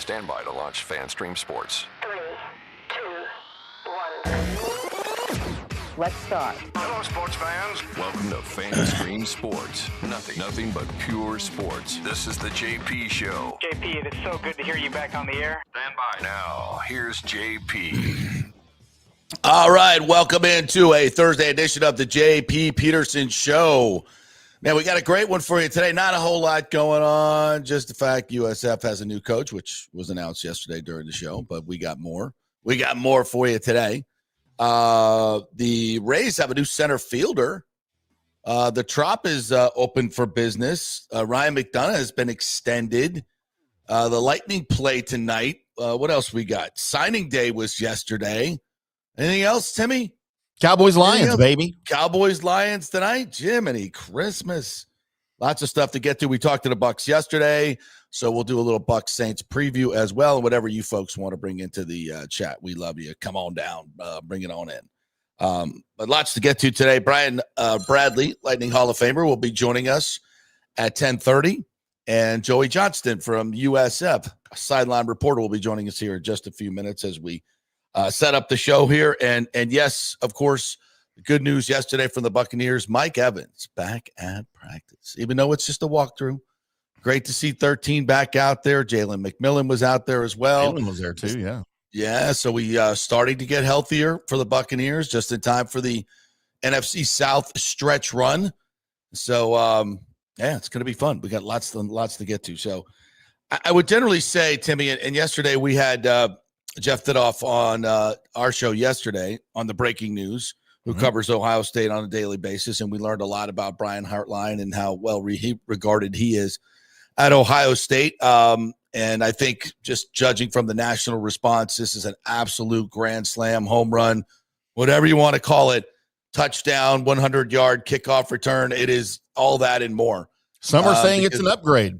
Stand by to launch Fan Stream Sports. 3, 2, 1. Let's start. Hello, sports fans. Welcome to Fan Stream Sports. Nothing but pure sports. This is the JP Show. JP, it is so good to hear you back on the air. Stand by. Now, here's JP. All right, welcome into a Thursday edition of the JP Peterson Show. Man, we got a great one for you today. Not a whole lot going on. Just the fact USF has a new coach, which was announced yesterday during the show, but we got more. We got more for you today. The Rays have a new center fielder. The Trop is open for business. Ryan McDonough has been extended. The Lightning play tonight. What else we got? Signing day was yesterday. Anything else, Timmy? Cowboys-Lions, baby. Cowboys-Lions tonight. Jiminy Christmas. Lots of stuff to get to. We talked to the Bucs yesterday, so we'll do a little Bucs Saints preview as well, and whatever you folks want to bring into the chat. We love you. Come on down. Bring it on in. But lots to get to today. Brian Bradley, Lightning Hall of Famer, will be joining us at 10:30, and Joey Johnston from USF, sideline reporter, will be joining us here in just a few minutes as we set up the show here. And yes, of course, the good news yesterday from the Buccaneers, Mike Evans back at practice, even though it's just a walkthrough. Great to see 13 back out there. Jalen McMillan was out there as well. Jalen was there too, yeah. Yeah, so we starting to get healthier for the Buccaneers just in time for the NFC South stretch run. So, yeah, it's going to be fun. We got lots to get to. So I would generally say, Timmy, and yesterday we had Jeff Thidoff on our show yesterday on the breaking news, who covers Ohio State on a daily basis, and we learned a lot about Brian Hartline and how well regarded he is at Ohio State. And I think just judging from the national response, this is an absolute grand slam, home run, whatever you want to call it, touchdown, 100-yard kickoff return. It is all that and more. Some are saying it's an upgrade.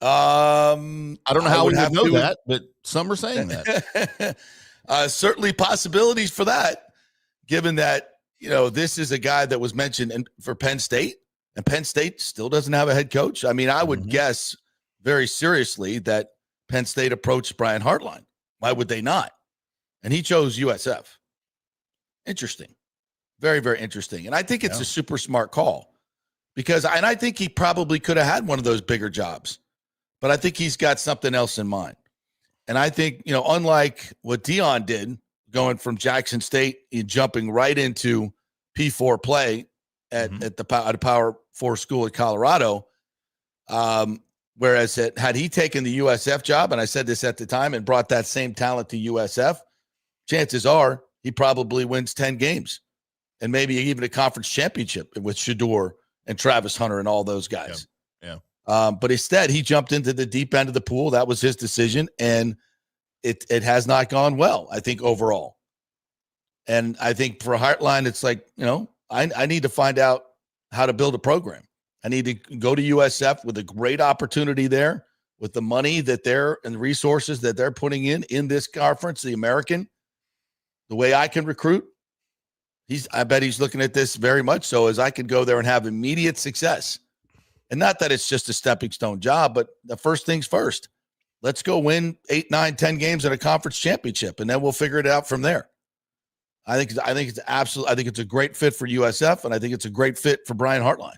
I don't know how we would know that, but some are saying that. Certainly possibilities for that, given that, this is a guy that was mentioned for Penn State, and Penn State still doesn't have a head coach. I mean, I would guess very seriously that Penn State approached Brian Hartline. Why would they not? And he chose USF. Interesting. Very, very interesting. And I think it's a super smart call because I think he probably could have had one of those bigger jobs. But I think he's got something else in mind. And I think, unlike what Dion did, going from Jackson State and jumping right into P4 play at the Power 4 school at Colorado, whereas had he taken the USF job, and I said this at the time, and brought that same talent to USF, chances are he probably wins 10 games and maybe even a conference championship with Shedeur and Travis Hunter and all those guys. Yeah. But instead, he jumped into the deep end of the pool. That was his decision, and it has not gone well, I think, overall. And I think for Hartline, it's like, I need to find out how to build a program. I need to go to USF with a great opportunity there, with the money that and the resources that they're putting in this conference, the American, the way I can recruit. I bet he's looking at this very much so as I could go there and have immediate success. And not that it's just a stepping stone job, but the first things first. Let's go win 8, 9, 10 games in a conference championship, and then we'll figure it out from there. I think it's a great fit for USF, and I think it's a great fit for Brian Hartline.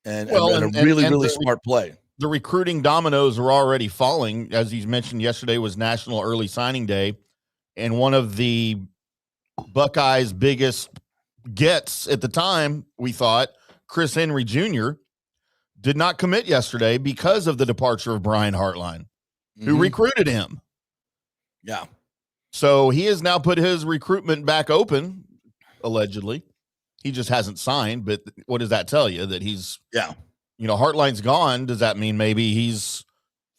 And a really smart play. The recruiting dominoes are already falling. As he's mentioned, yesterday was National Early Signing Day, and one of the Buckeyes' biggest gets at the time, we thought, Chris Henry Jr., did not commit yesterday because of the departure of Brian Hartline, who recruited him. Yeah. So he has now put his recruitment back open, allegedly. He just hasn't signed, but what does that tell you? That he's, Hartline's gone. Does that mean maybe he's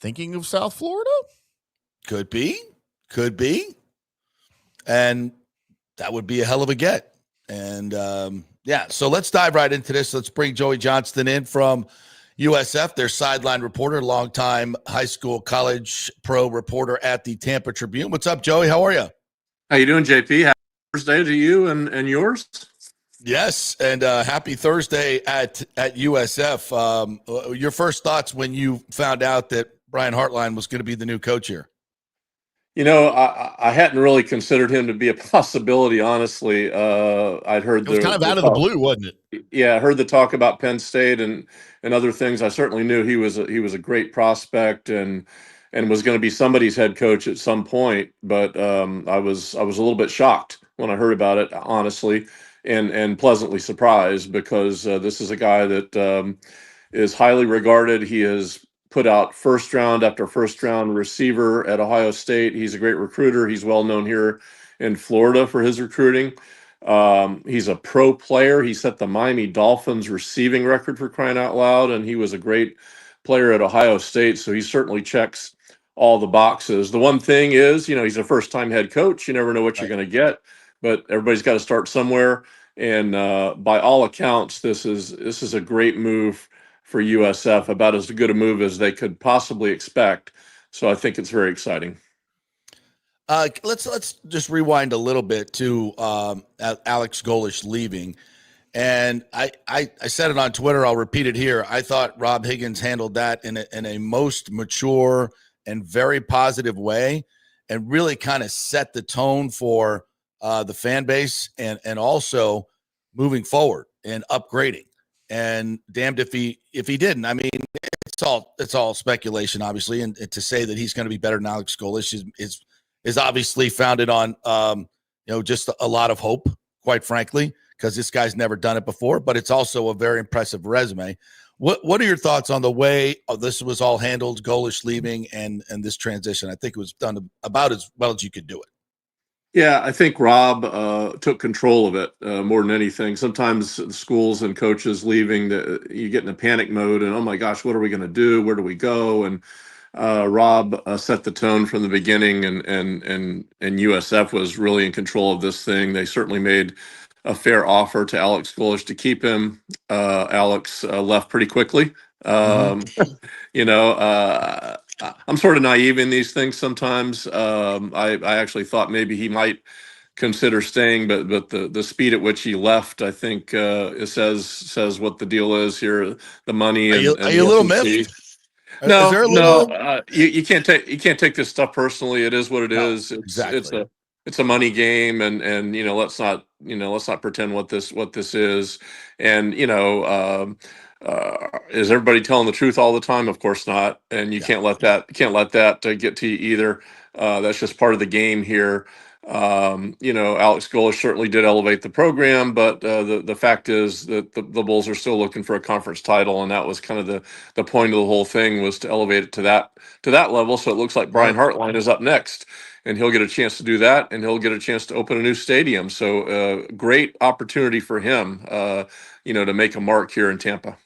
thinking of South Florida? Could be. And that would be a hell of a get. And, so let's dive right into this. Let's bring Joey Johnston in from USF, their sideline reporter, longtime high school, college, pro reporter at the Tampa Tribune. What's up, Joey? How are you? How you doing, JP? Happy Thursday to you and yours. Yes, and happy Thursday at USF. Your first thoughts when you found out that Brian Hartline was going to be the new coach here? I hadn't really considered him to be a possibility, honestly. I'd heard It was kind of out of the blue, wasn't it? Yeah, I heard the talk about Penn State and other things. I certainly knew he was a great prospect and was going to be somebody's head coach at some point. But I was a little bit shocked when I heard about it, honestly, and pleasantly surprised because this is a guy that is highly regarded. He has put out first round after first round receiver at Ohio State. He's a great recruiter. He's well known here in Florida for his recruiting. He's a pro player. He set the Miami Dolphins receiving record, for crying out loud, and he was a great player at Ohio State. So he certainly checks all the boxes. The one thing is, he's a first-time head coach. You never know what you're going to get, but everybody's got to start somewhere. And by all accounts, this is a great move for USF, about as good a move as they could possibly expect. So I think it's very exciting. Let's just rewind a little bit to Alex Golesh leaving. And I said it on Twitter. I'll repeat it here. I thought Rob Higgins handled that in a most mature and very positive way, and really kind of set the tone for the fan base and also moving forward and upgrading. And damned if he didn't. I mean, it's all speculation, obviously, and to say that he's going to be better than Alex Golesh is obviously founded on just a lot of hope, quite frankly, because this guy's never done it before. But it's also a very impressive resume. What are your thoughts on the way this was all handled, Golesh leaving and this transition? I think it was done about as well as you could do it. Yeah, I think Rob took control of it more than anything. Sometimes schools and coaches leaving, you get in a panic mode and, oh my gosh, what are we going to do? Where do we go? And Rob set the tone from the beginning, and USF was really in control of this thing. They certainly made a fair offer to Alex Golesh to keep him. Alex left pretty quickly. I'm sort of naive in these things sometimes. I actually thought maybe he might consider staying, but the speed at which he left, I think, it says what the deal is here. The money. Are you a little miffed? No, you can't take this stuff personally. It is what it is. Exactly. It's a money game, and let's not pretend what this is. And is everybody telling the truth all the time? Of course not. And you can't let that get to you either. That's just part of the game here. Alex Golesh certainly did elevate the program, but the fact is that the Bulls are still looking for a conference title, and that was kind of the point of the whole thing, was to elevate it to that level. So it looks like Brian Hartline is up next, and he'll get a chance to do that, and he'll get a chance to open a new stadium. So great opportunity for him, to make a mark here in Tampa.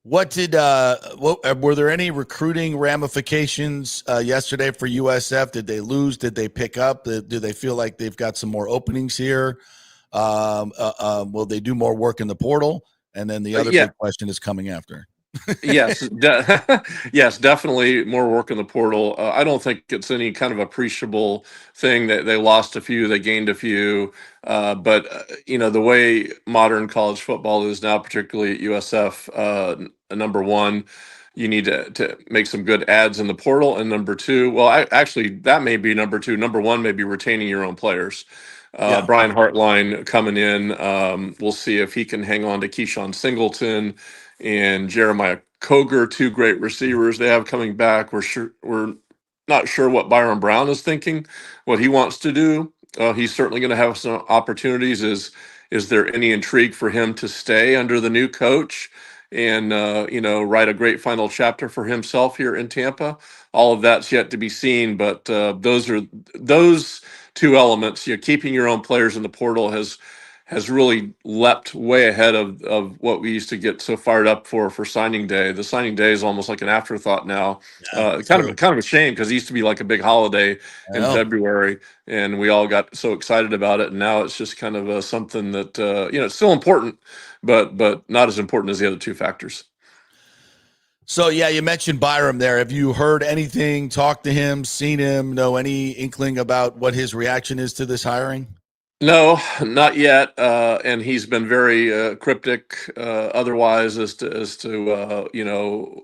Were there any recruiting ramifications yesterday for USF? Did they lose? Did they pick up? Do they feel like they've got some more openings here? Will they do more work in the portal? And then the other big question is coming after. Yes, yes, definitely more work in the portal. I don't think it's any kind of appreciable thing that they lost a few, they gained a few. But the way modern college football is now, particularly at USF, number one, you need to make some good ads in the portal, and number two, well, actually, that may be number two. Number one may be retaining your own players. Brian Hartline coming in, we'll see if he can hang on to Keyshawn Singleton and Jeremiah Coger, two great receivers they have coming back. We're not sure what Byron Brown is thinking, what he wants to do. He's certainly going to have some opportunities. Is there any intrigue for him to stay under the new coach and write a great final chapter for himself here in Tampa? All of that's yet to be seen, but those two elements, keeping your own players in the portal has really leapt way ahead of what we used to get so fired up for signing day. The signing day is almost like an afterthought now. Kind of a shame, because it used to be like a big holiday in February, and we all got so excited about it. And now it's just kind of something that it's still important, but not as important as the other two factors. So, you mentioned Byram there. Have you heard anything, talked to him, seen him, know any inkling about what his reaction is to this hiring? No, not yet. And he's been very cryptic otherwise as to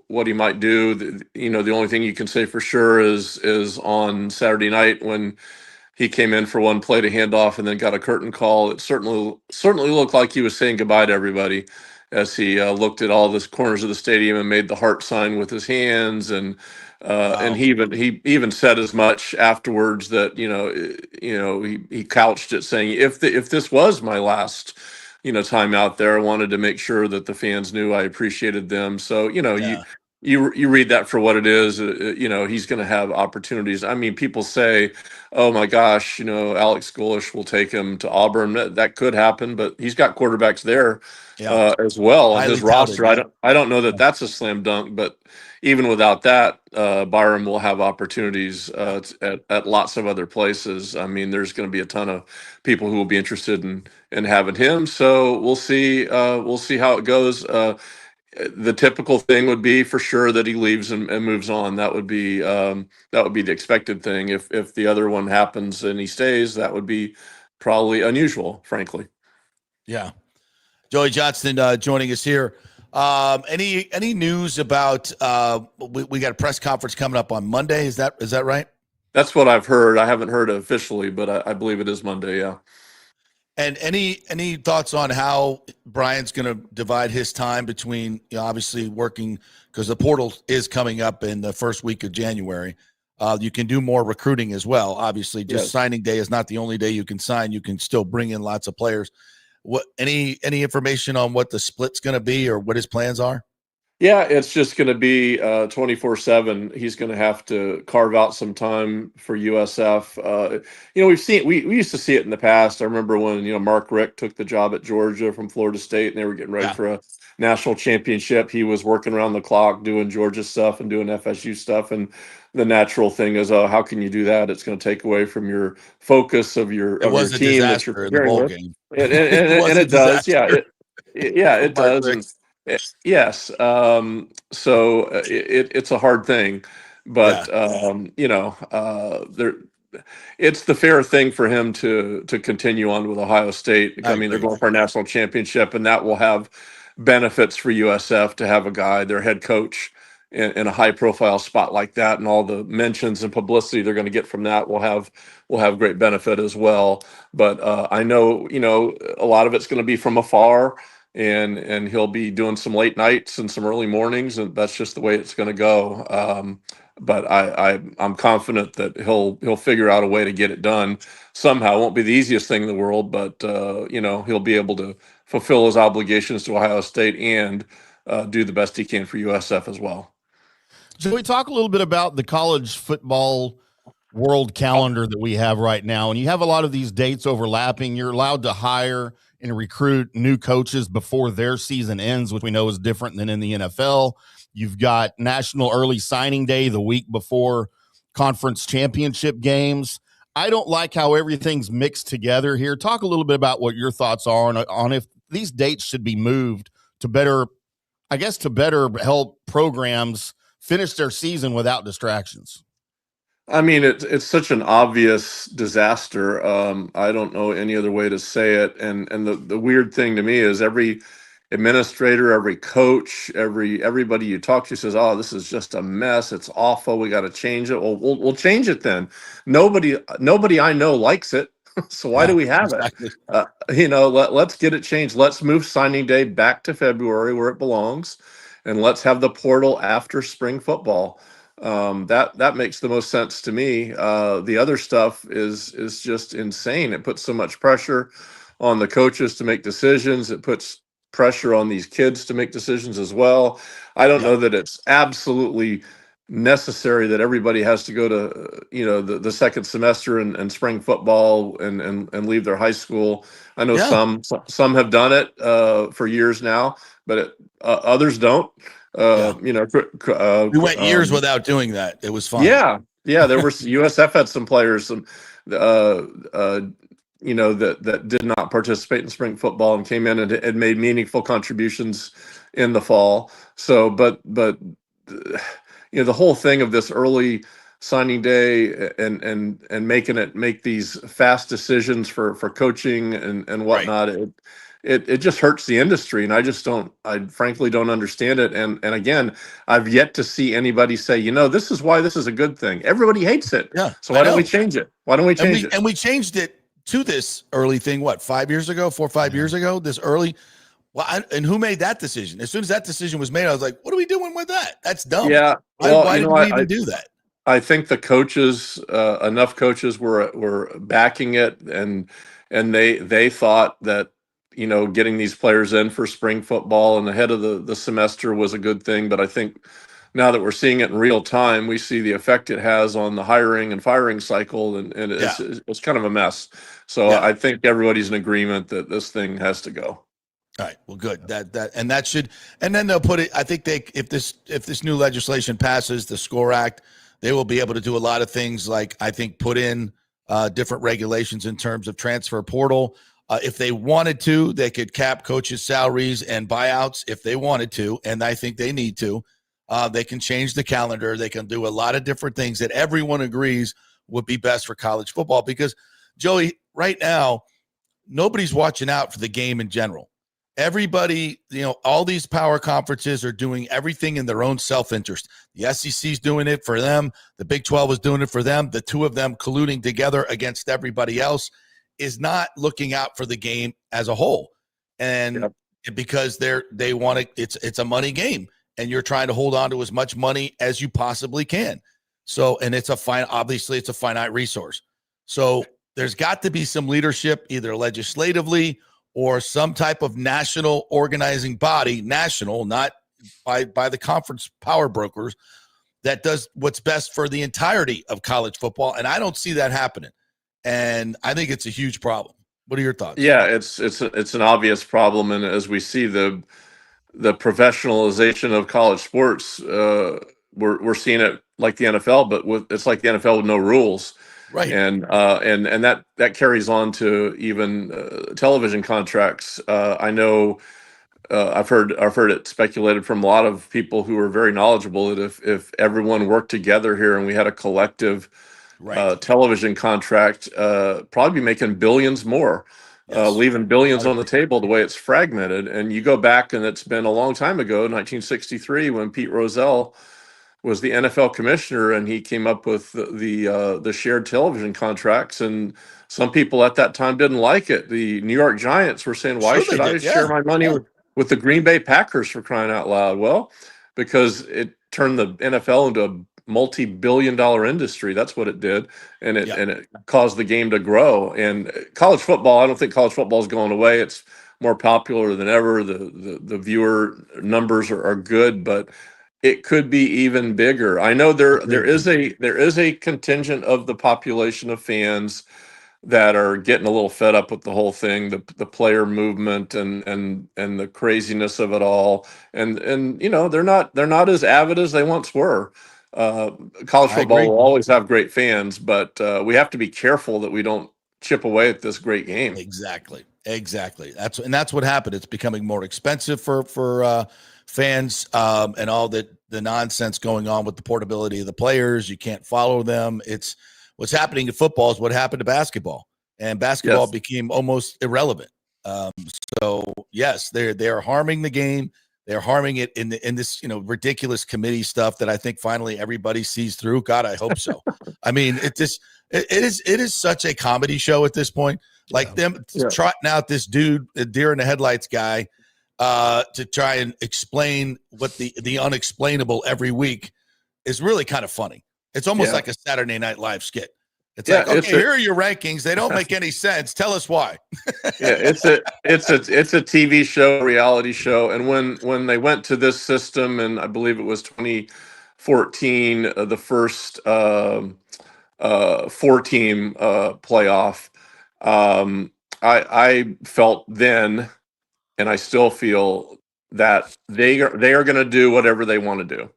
what he might do. The only thing you can say for sure is on Saturday night when he came in for one play to hand off and then got a curtain call. It certainly looked like he was saying goodbye to everybody as he looked at all the corners of the stadium and made the heart sign with his hands. And he even said as much afterwards that he couched it saying if this was my last time out there, I wanted to make sure that the fans knew I appreciated them. So Yeah. you read that for what it is. He's going to have opportunities. I mean, people say, "Oh my gosh, Alex Golesh will take him to Auburn." That could happen, but he's got quarterbacks there Yeah. as well on Highly his roster. touted, I don't know that yeah. that's a slam dunk, but even without that, Byram will have opportunities at lots of other places. I mean, there's going to be a ton of people who will be interested in having him. So we'll see. We'll see how it goes. The typical thing would be for sure that he leaves and moves on. That would be the expected thing. If the other one happens and he stays, that would be probably unusual, frankly. Yeah. Joey Johnston joining us here. Any news about we got a press conference coming up on Monday? Is that right? That's what I've heard. I haven't heard officially, but I believe it is Monday. Yeah. And any thoughts on how Brian's going to divide his time between obviously working, because the portal is coming up in the first week of January. You can do more recruiting as well. Obviously, just signing day is not the only day you can sign. You can still bring in lots of players. What any information on what the split's going to be or what his plans are? Yeah, it's just going to be 24/7. He's going to have to carve out some time for USF. We used to see it in the past. I remember when Mark Richt took the job at Georgia from Florida State, and they were getting ready for a national championship. He was working around the clock doing Georgia stuff and doing FSU stuff. And the natural thing is, how can you do that? It's going to take away from your focus of your team that you're preparing with. Game. And it does, yeah. It does. And yes. So it's a hard thing, but it's the fair thing for him to continue on with Ohio State. I mean, they're going for a national championship, and that will have benefits for USF to have a guy, their head coach, in a high profile spot like that, and all the mentions and publicity they're going to get from that will have great benefit as well. But I know, a lot of it's going to be from afar, and he'll be doing some late nights and some early mornings, and that's just the way it's going to go. But I'm confident that he'll figure out a way to get it done somehow. It won't be the easiest thing in the world, but he'll be able to fulfill his obligations to Ohio State and do the best he can for USF as well. So we talk a little bit about the college football world calendar that we have right now, and you have a lot of these dates overlapping. You're allowed to hire and recruit new coaches before their season ends, which we know is different than in the NFL. You've got National Early Signing Day the week before conference championship games. I don't like how everything's mixed together here. Talk a little bit about what your thoughts are on if these dates should be moved to better help programs finish their season without distractions. I mean, it's such an obvious disaster. I don't know any other way to say it. And the weird thing to me is every administrator, every coach, everybody you talk to says, "Oh, this is just a mess. It's awful. We got to change it." Well, we'll change it then. Nobody I know likes it. So why do we have it? Let's get it changed. Let's move signing day back to February where it belongs, and let's have the portal after spring football. That makes the most sense to me. The other stuff is just insane. It puts so much pressure on the coaches to make decisions. It puts pressure on these kids to make decisions as well. I don't know that it's absolutely necessary that everybody has to go to the second semester and spring football and leave their high school. I know some have done it for years now, but others don't. We went years without doing that. It was fun. Yeah. There was USF had some players, that did not participate in spring football and came in and made meaningful contributions in the fall. So, but the whole thing of this early signing day and make these fast decisions for coaching and whatnot. It just hurts the industry, and I frankly don't understand it. And again, I've yet to see anybody say, this is why this is a good thing. Everybody hates it. Yeah. So why don't we change it? Why don't we change it? And we changed it to this early thing, 5 years ago, 4 or 5 years ago, this early. Well, and who made that decision? As soon as that decision was made, I was like, what are we doing with that? That's dumb. Yeah. Why did we even do that? I think the coaches, enough coaches were backing it, and they thought that getting these players in for spring football and ahead of the semester was a good thing. But I think now that we're seeing it in real time, we see the effect it has on the hiring and firing cycle, and it's kind of a mess. So I think everybody's in agreement that this thing has to go. All right. Well, good. That should, and then they'll put it. I think if this new legislation passes, the SCORE Act, they will be able to do a lot of things, like I think put in different regulations in terms of transfer portal. If they wanted to, they could cap coaches' salaries and buyouts if they wanted to, and I think they need to. They can change the calendar. They can do a lot of different things that everyone agrees would be best for college football, because, Joey, right now, nobody's watching out for the game in general. Everybody, all these power conferences are doing everything in their own self-interest. The SEC's doing it for them. The Big 12 is doing it for them. The two of them colluding together against everybody else is not looking out for the game as a whole. And because they want to, it's a money game, and you're trying to hold on to as much money as you possibly can. So, and obviously it's a finite resource. So there's got to be some leadership, either legislatively or some type of national organizing body, national, not by the conference power brokers, that does what's best for the entirety of college football. And I don't see that happening. And I think it's a huge problem. What are your thoughts? Yeah, it's an obvious problem. And as we see the professionalization of college sports, we're seeing it like the NFL, but it's like the NFL with no rules. Right. And that carries on to even television contracts. I know I've heard it speculated from a lot of people who are very knowledgeable that if everyone worked together here and we had a collective television contract, probably be making billions more, leaving billions on the table the way it's fragmented. And you go back, and it's been a long time ago, 1963, when Pete Rozelle was the NFL commissioner, and he came up with the shared television contracts. And some people at that time didn't like it. The New York Giants were saying, "Why should I share my money with the Green Bay Packers, for crying out loud?" Well, because it turned the NFL into a multi-billion-dollar industry. That's what it did, and it caused the game to grow. And college football, I don't think college football is going away. It's more popular than ever. The viewer numbers are good, but it could be even bigger. I know there is a contingent of the population of fans that are getting a little fed up with the whole thing, the player movement and the craziness of it all. And they're not as avid as they once were. College football will always have great fans, but we have to be careful that we don't chip away at this great game. Exactly. That's what happened. It's becoming more expensive for fans, and all the nonsense going on with the portability of the players. You can't follow them. It's what's happening to football is what happened to basketball, and basketball became almost irrelevant. So yes, they're harming the game. They're harming it in this ridiculous committee stuff that I think finally everybody sees through. God, I hope so. I mean, it is such a comedy show at this point. Like them trotting out this dude, a deer in the headlights guy, to try and explain what the unexplainable every week is really kind of funny. It's almost like a Saturday Night Live skit. It's like, okay, here are your rankings. They don't make any sense. Tell us why. It's a TV show, reality show. And when they went to this system, and I believe it was 2014, the first 4-team playoff, I felt then, and I still feel, that they are going to do whatever they want to do.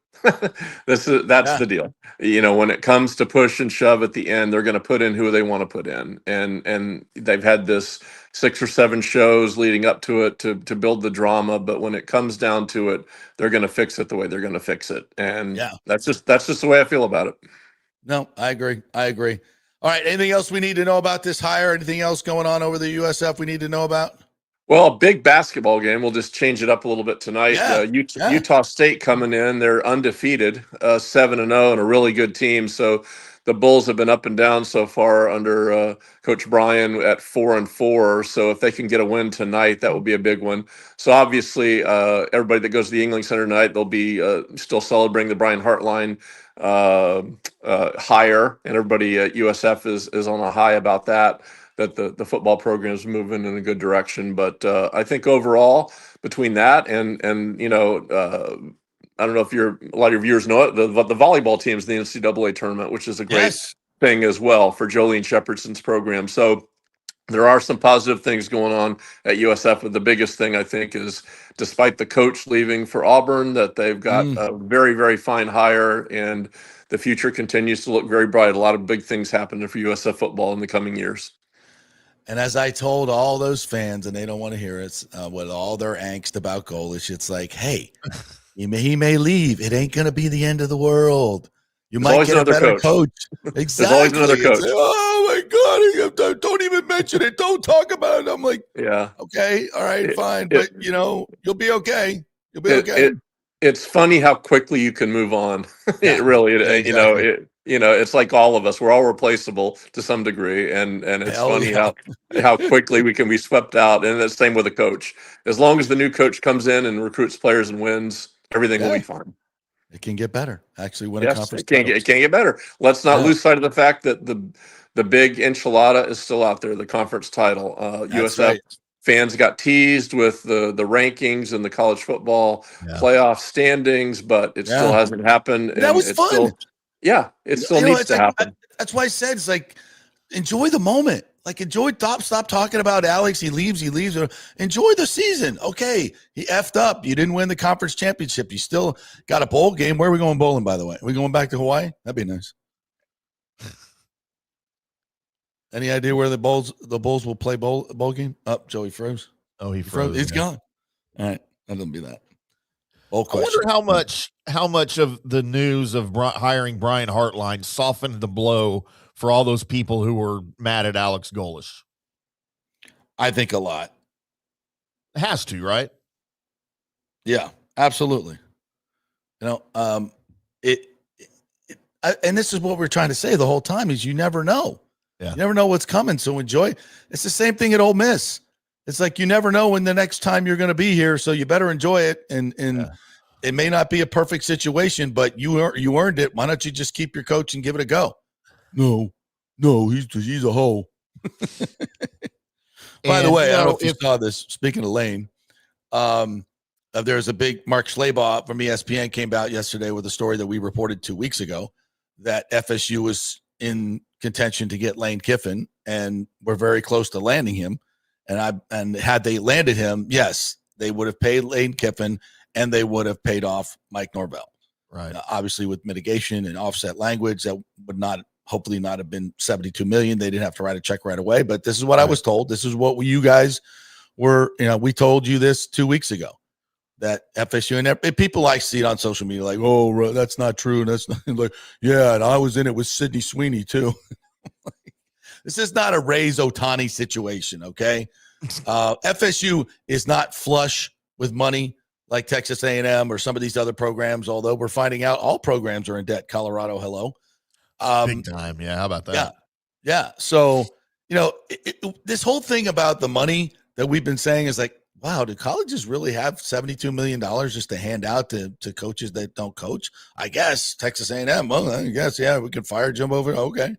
That's the deal. When it comes to push and shove at the end, they're going to put in who they want to put in, and they've had this 6 or 7 shows leading up to it to build the drama. But when it comes down to it, they're going to fix it the way they're going to fix it, and that's just the way I feel about it. No, I agree. All right. Anything else we need to know about this hire? Anything else going on over the USF we need to know about? Well, a big basketball game. We'll just change it up a little bit tonight. Yeah. Utah State coming in. They're undefeated, 7-0, and a really good team. So the Bulls have been up and down so far under Coach Bryan at 4-4. So if they can get a win tonight, that will be a big one. So obviously, everybody that goes to the England Center tonight, they'll be still celebrating the Brian Hartline hire, and everybody at USF is on a high about that the football program is moving in a good direction. But I think overall, between that and I don't know if a lot of your viewers know it, the volleyball team's in the NCAA tournament, which is a great thing as well for Jolene Shepherdson's program. So there are some positive things going on at USF, but the biggest thing I think is, despite the coach leaving for Auburn, that they've got a very, very fine hire, and the future continues to look very bright. A lot of big things happening for USF football in the coming years. And as I told all those fans, and they don't want to hear it, with all their angst about Golish, it's like, hey, he may leave. It ain't going to be the end of the world. There's might get a better coach. Exactly. There's always another coach. Like, oh, my God. Don't even mention it. Don't talk about it. I'm like, yeah. Okay. All right, fine. But, you'll be okay. You'll be okay. It's funny how quickly you can move on. It really, exactly. It's like all of us. We're all replaceable to some degree, and it's funny how quickly we can be swept out. And the same with a coach. As long as the new coach comes in and recruits players and wins, everything will be fine. It can get better. Actually, win a conference. It can get better. Let's not lose sight of the fact that the big enchilada is still out there. The conference title. USF fans got teased with the rankings and the college football playoff standings, but it still hasn't happened. That was fun. It still needs to happen. That's why I said it's like, enjoy the moment. Like, stop talking about Alex. He leaves. Enjoy the season. Okay, he effed up. You didn't win the conference championship. You still got a bowl game. Where are we going bowling, by the way? Are we going back to Hawaii? That'd be nice. Any idea where the Bulls will play bowl game? Oh, Joey froze. Oh, he froze. He's gone. All right, that'll be that. I wonder how much of the news of hiring Brian Hartline softened the blow for all those people who were mad at Alex Golish. I think a lot. It has to, right? Yeah, absolutely. And this is what we're trying to say the whole time is you never know. Yeah. You never know what's coming. So enjoy. It's the same thing at Ole Miss. It's like, you never know when the next time you're going to be here. So you better enjoy it. And it may not be a perfect situation, but you earned it. Why don't you just keep your coach and give it a go? No, he's a hoe. By the way, I don't know if you saw this. Speaking of Lane, there's a big Mark Schlabach from ESPN came out yesterday with a story that we reported 2 weeks ago that FSU was in contention to get Lane Kiffin, and we're very close to landing him. And had they landed him, yes, they would have paid Lane Kiffin and they would have paid off Mike Norvell. Right. Obviously, with mitigation and offset language, that would hopefully not have been $72 million. They didn't have to write a check right away. But this is what I was told. This is what you guys were. We told you this 2 weeks ago, that FSU and people like see it on social media, like, oh, that's not true. That's not like, yeah. And I was in it with Sidney Sweeney too. This is not a Ray's Ohtani situation, okay? FSU is not flush with money like Texas A&M or some of these other programs, although we're finding out all programs are in debt. Colorado, hello. Big time, yeah. How about that? Yeah. So, this whole thing about the money that we've been saying is like, wow, do colleges really have $72 million just to hand out to coaches that don't coach? I guess Texas A&M, well, I guess, yeah, we can fire Jim over. Okay.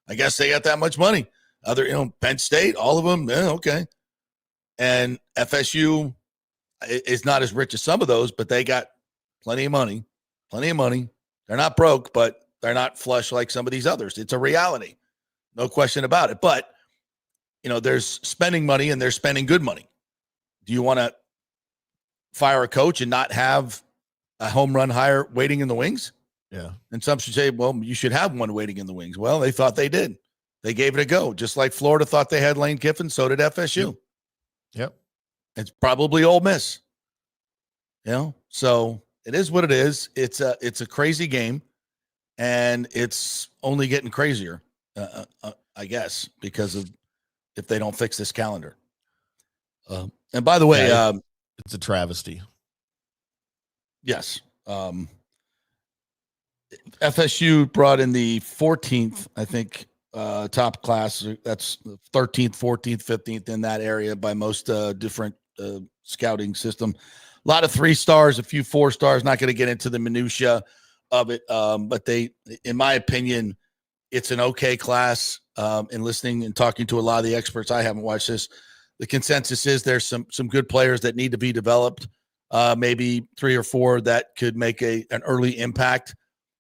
I guess they got that much money. Other, Penn State, all of them, yeah, okay. And FSU is not as rich as some of those, but they got plenty of money. They're not broke, but they're not flush like some of these others. It's a reality. No question about it. But, there's spending money and they're spending good money. Do you want to fire a coach and not have a home run hire waiting in the wings? Yeah. And some should say, well, you should have one waiting in the wings. Well, they thought they did. They gave it a go. Just like Florida thought they had Lane Kiffin, so did FSU. Yep. It's probably Ole Miss. So it is what it is. It's a crazy game. and it's only getting crazier, I guess, because of if they don't fix this calendar. And by the way, it's a travesty. Yes. FSU brought in the 14th, I think, top class. That's 13th, 14th, 15th in that area by most different scouting system. A lot of 3 stars, a few 4 stars. Not going to get into the minutia of it, but they, in my opinion, it's an okay class. In listening and talking to a lot of the experts, I haven't watched this. The consensus is there's some good players that need to be developed. Maybe 3 or 4 that could make an early impact,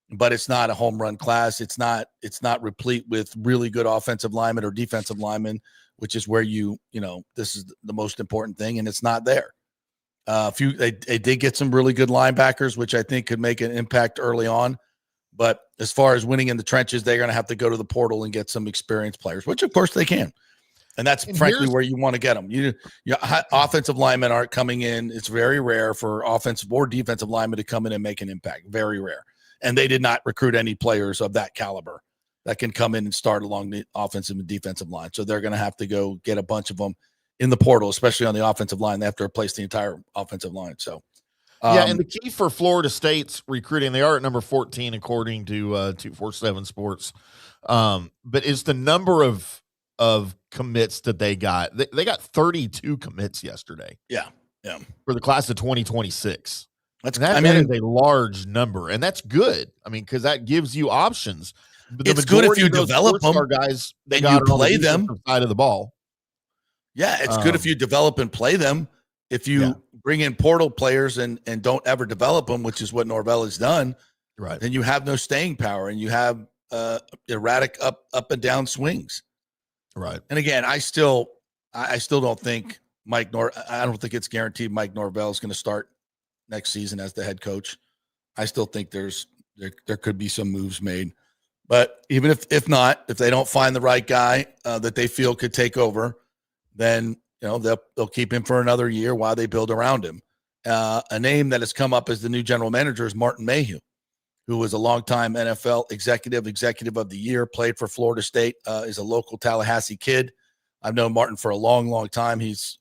but it's not a home run class. It's not replete with really good offensive linemen or defensive linemen, which is where this is the most important thing, and it's not there. They did get some really good linebackers, which I think could make an impact early on. But as far as winning in the trenches, they're going to have to go to the portal and get some experienced players, which of course they can. And that's frankly where you want to get them. Offensive linemen aren't coming in. It's very rare for offensive or defensive linemen to come in and make an impact. Very rare. And they did not recruit any players of that caliber that can come in and start along the offensive and defensive line. So they're going to have to go get a bunch of them in the portal, especially on the offensive line. They have to replace the entire offensive line. So, and the key for Florida State's recruiting, they are at number 14 according to 247 Sports. But is the number of commits that they got. They got 32 commits yesterday. Yeah. For the class of 2026. That is a large number, and that's good. I mean, because that gives you options. It's good if you develop them, guys. They and got you play them side of the ball. Yeah, it's good if you develop and play them. If you bring in portal players and don't ever develop them, which is what Norvell has done, right? Then you have no staying power, and you have erratic up and down swings. Right. And again, I still don't think I don't think it's guaranteed Mike Norvell is going to start next season as the head coach. I still think there could be some moves made. But even if not, if they don't find the right guy that they feel could take over, then they'll keep him for another year while they build around him. A name that has come up as the new general manager is Martin Mayhew, who was a longtime NFL executive of the year, played for Florida State, is a local Tallahassee kid. I've known Martin for a long, long time. He's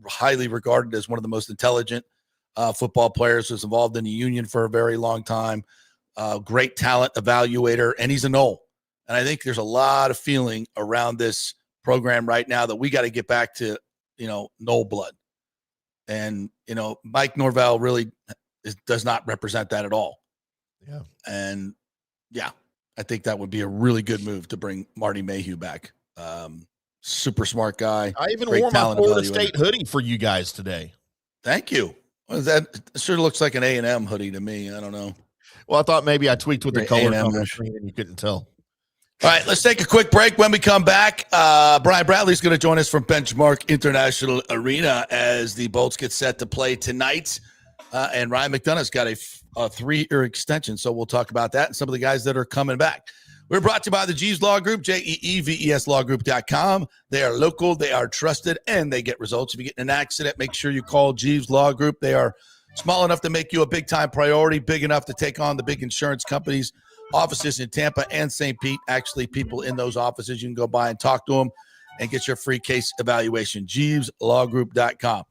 highly regarded as one of the most intelligent football players, was involved in the union for a very long time. Great talent evaluator, and he's a Knoll. And I think there's a lot of feeling around this program right now that we got to get back to, Knoll blood. And, Mike Norvell really does not represent that at all. Yeah. And, I think that would be a really good move to bring Marty Mayhew back. Super smart guy. I even wore my Florida State hoodie for you guys today. Thank you. What is that? It sure looks like an A&M hoodie to me. I don't know. Well, I thought maybe I tweaked with the color on the screen and you couldn't tell. All right, let's take a quick break. When we come back, Brian Bradley's going to join us from Benchmark International Arena as the Bolts get set to play tonight. And Ryan McDonough's got a 3-year extension, so we'll talk about that and some of the guys that are coming back. We're brought to you by the Jeeves Law Group, JEEVESLawgroup.com. They are local, they are trusted, and they get results. If you get in an accident, make sure you call Jeeves Law Group. They are small enough to make you a big-time priority, big enough to take on the big insurance companies. Offices in Tampa and St. Pete. Actually, people in those offices, you can go by and talk to them and get your free case evaluation. JeevesLawGroup.com.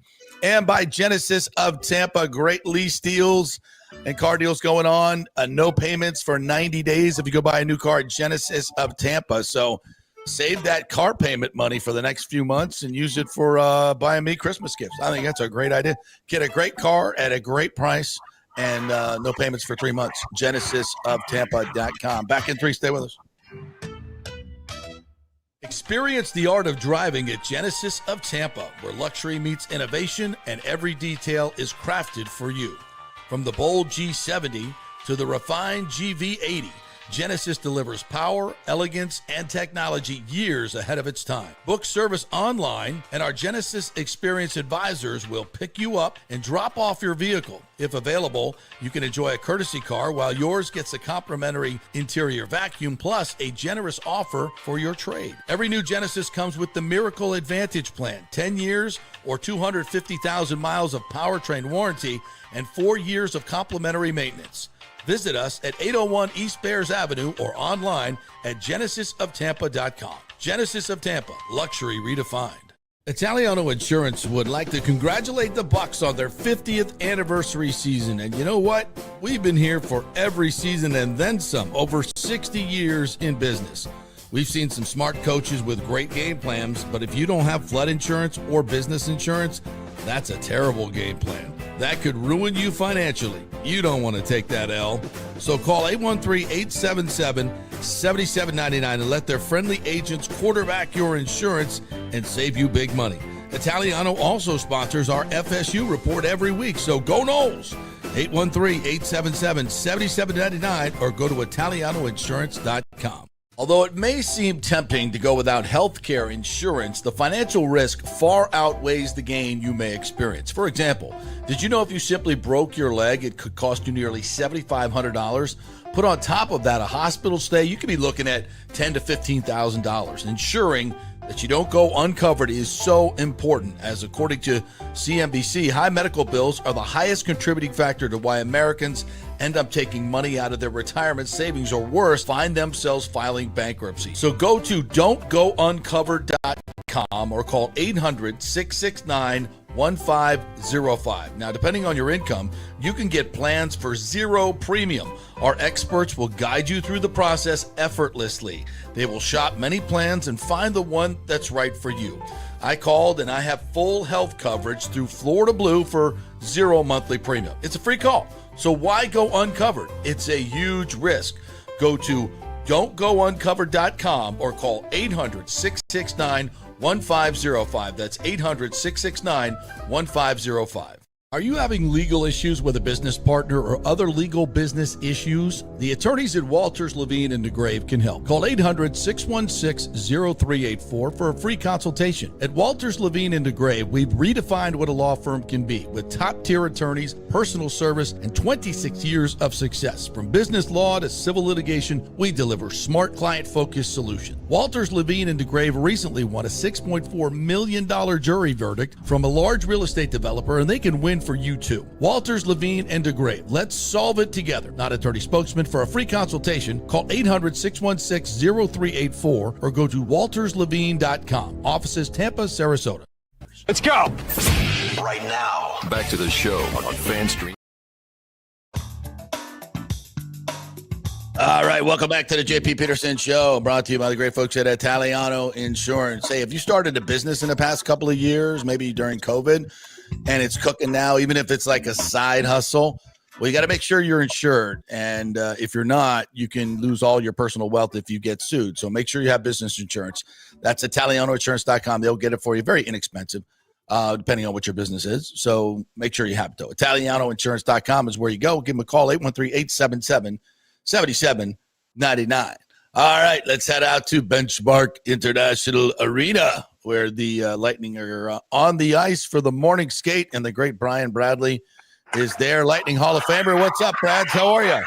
And by Genesis of Tampa, great lease deals and car deals going on. No payments for 90 days if you go buy a new car at Genesis of Tampa. So save that car payment money for the next few months and use it for buying me Christmas gifts. I think that's a great idea. Get a great car at a great price. And no payments for 3 months. GenesisofTampa.com. Back in 3. Stay with us. Experience the art of driving at Genesis of Tampa, where luxury meets innovation and every detail is crafted for you. From the bold G70 to the refined GV80, Genesis delivers power, elegance, and technology years ahead of its time. Book service online, and our Genesis Experience advisors will pick you up and drop off your vehicle. If available, you can enjoy a courtesy car while yours gets a complimentary interior vacuum plus a generous offer for your trade. Every new Genesis comes with the Miracle Advantage Plan, 10 years or 250,000 miles of powertrain warranty and 4 years of complimentary maintenance. Visit us at 801 East Bears Avenue or online at genesisoftampa.com. Genesis of Tampa, luxury redefined. Italiano Insurance would like to congratulate the Bucs on their 50th anniversary season. And you know what? We've been here for every season and then some, over 60 years in business. We've seen some smart coaches with great game plans, but if you don't have flood insurance or business insurance, that's a terrible game plan. That could ruin you financially. You don't want to take that L. So call 813-877-7799 and let their friendly agents quarterback your insurance and save you big money. Italiano also sponsors our FSU report every week, so go Noles. 813-877-7799 or go to italianoinsurance.com. Although it may seem tempting to go without health care insurance, the financial risk far outweighs the gain you may experience. For example, did you know if you simply broke your leg, it could cost you nearly $7,500? Put on top of that a hospital stay, you could be looking at $10,000 to $15,000. Ensuring that you don't go uncovered is so important, as according to CNBC, high medical bills are the highest contributing factor to why Americans end up taking money out of their retirement savings, or worse, find themselves filing bankruptcy. So go to don'tgouncovered.com or call 800-669-1505. Now, depending on your income, you can get plans for zero premium. Our experts will guide you through the process effortlessly. They will shop many plans and find the one that's right for you. I called and I have full health coverage through Florida Blue for zero monthly premium. It's a free call. So why go uncovered? It's a huge risk. Go to don'tgouncovered.com or call 800-669-1505. That's 800-669-1505. Are you having legal issues with a business partner or other legal business issues? The attorneys at Walters, Levine & DeGrave can help. Call 800-616-0384 for a free consultation. At Walters, Levine & DeGrave, we've redefined what a law firm can be with top-tier attorneys, personal service, and 26 years of success. From business law to civil litigation, we deliver smart, client-focused solutions. Walters, Levine & DeGrave recently won a $6.4 million jury verdict from a large real estate developer, and they can win for you too. Walters, Levine & DeGrave. Let's solve it together. Not attorney spokesman. For a free consultation, call 800-616-0384 or go to walterslevine.com. Offices Tampa, Sarasota. Let's go. Right now, back to the show on FanStream. All right, welcome back to the JP Peterson Show, brought to you by the great folks at Italiano Insurance. Hey, if you started a business in the past couple of years, maybe during COVID, and it's cooking now, even if it's like a side hustle, well, you got to make sure you're insured. And if you're not, you can lose all your personal wealth if you get sued. So make sure you have business insurance. That's ItalianoInsurance.com. They'll get it for you. Very inexpensive, depending on what your business is. So make sure you have it, though. ItalianoInsurance.com is where you go. Give them a call, 813-877-7799. All right, let's head out to Benchmark International Arena, where the Lightning are on the ice for the morning skate, and the great Brian Bradley is there. Lightning Hall of Famer. What's up, Brad? How are you?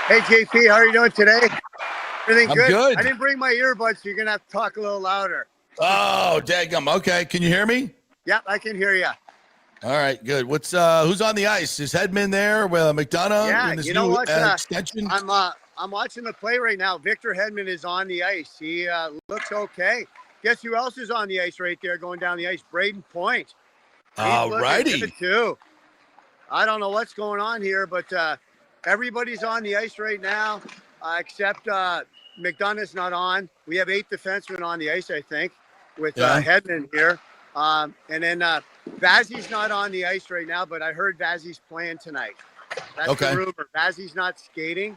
Hey, JP, how are you doing today? Everything I'm good? good. I didn't bring my earbuds, so you're going to have to talk a little louder. Oh, daggum. Okay, can you hear me? Yep, I can hear you. All right, good. What's who's on the ice? Is Hedman there with McDonough? Yeah, in this you know new what? extension? I'm watching the play right now. Victor Hedman is on the ice. He looks okay. Guess who else is on the ice right there going down the ice? Braden Point. All righty. Too. I don't know what's going on here, but everybody's on the ice right now except McDonough's not on. We have 8 defensemen on the ice, I think, with Hedman here. And then Vazzy's not on the ice right now, but I heard Vazzy's playing tonight. That's the rumor. Vazzy's not skating.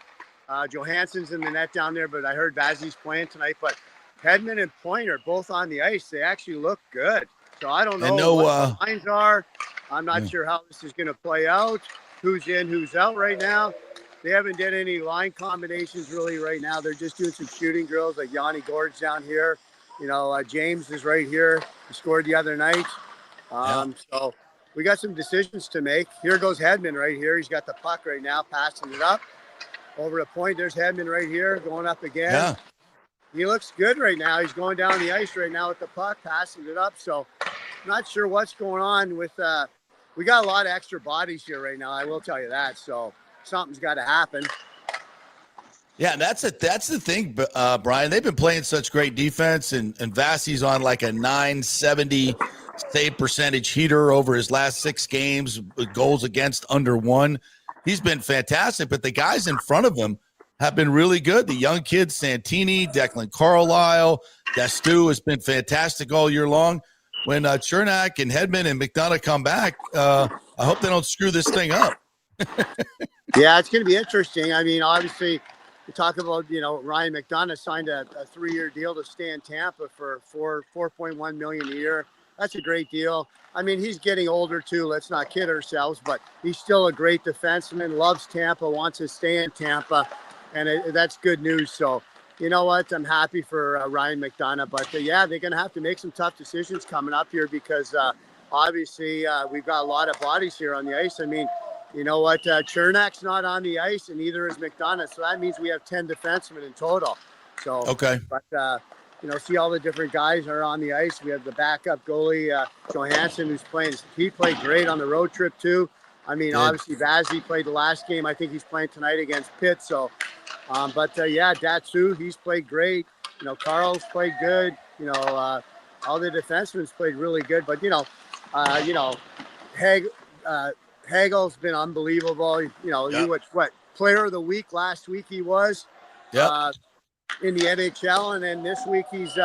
Johansson's in the net down there, but I heard Vazzy's playing tonight. But Hedman and Point are both on the ice. They actually look good. So I don't know what the lines are. I'm not sure how this is going to play out. Who's in, who's out right now. They haven't done any line combinations really right now. They're just doing some shooting drills, like Yanni Gord's down here. You know, James is right here. He scored the other night. So we got some decisions to make. Here goes Hedman right here. He's got the puck right now, passing it up. Over the Point, there's Hedman right here, going up again. Yeah. He looks good right now. He's going down the ice right now with the puck, passing it up. So not sure what's going on with we got a lot of extra bodies here right now, I will tell you that. So something's got to happen. Yeah, that's the thing, Brian. They've been playing such great defense, and Vassey's on like a 970 save percentage heater over his last 6 games, with goals against under 1. He's been fantastic, but the guys in front of him have been really good. The young kids, Santini, Declan Carlisle, Destu has been fantastic all year long. When Chernak and Hedman and McDonough come back, I hope they don't screw this thing up. Yeah, it's going to be interesting. I mean, obviously, you talk about, Ryan McDonough signed a 3-year deal to stay in Tampa for $4.1 million a year. That's a great deal. I mean, he's getting older too. Let's not kid ourselves, but he's still a great defenseman, loves Tampa, wants to stay in Tampa, and that's good news. So, you know what? I'm happy for Ryan McDonough, but yeah, they're going to have to make some tough decisions coming up here because obviously we've got a lot of bodies here on the ice. I mean, you know what? Chernak's not on the ice, and neither is McDonough. So that means we have 10 defensemen in total. So, okay. But, see all the different guys are on the ice. We have the backup goalie, Johnston, who's playing. He played great on the road trip, too. I mean, obviously, Vazzy played the last game. I think he's playing tonight against Pitt. So, Datsu, he's played great. Carl's played good. All the defensemen played really good. But, Hagel's been unbelievable. He was what player of the week last week he was in the NHL, and then this week he's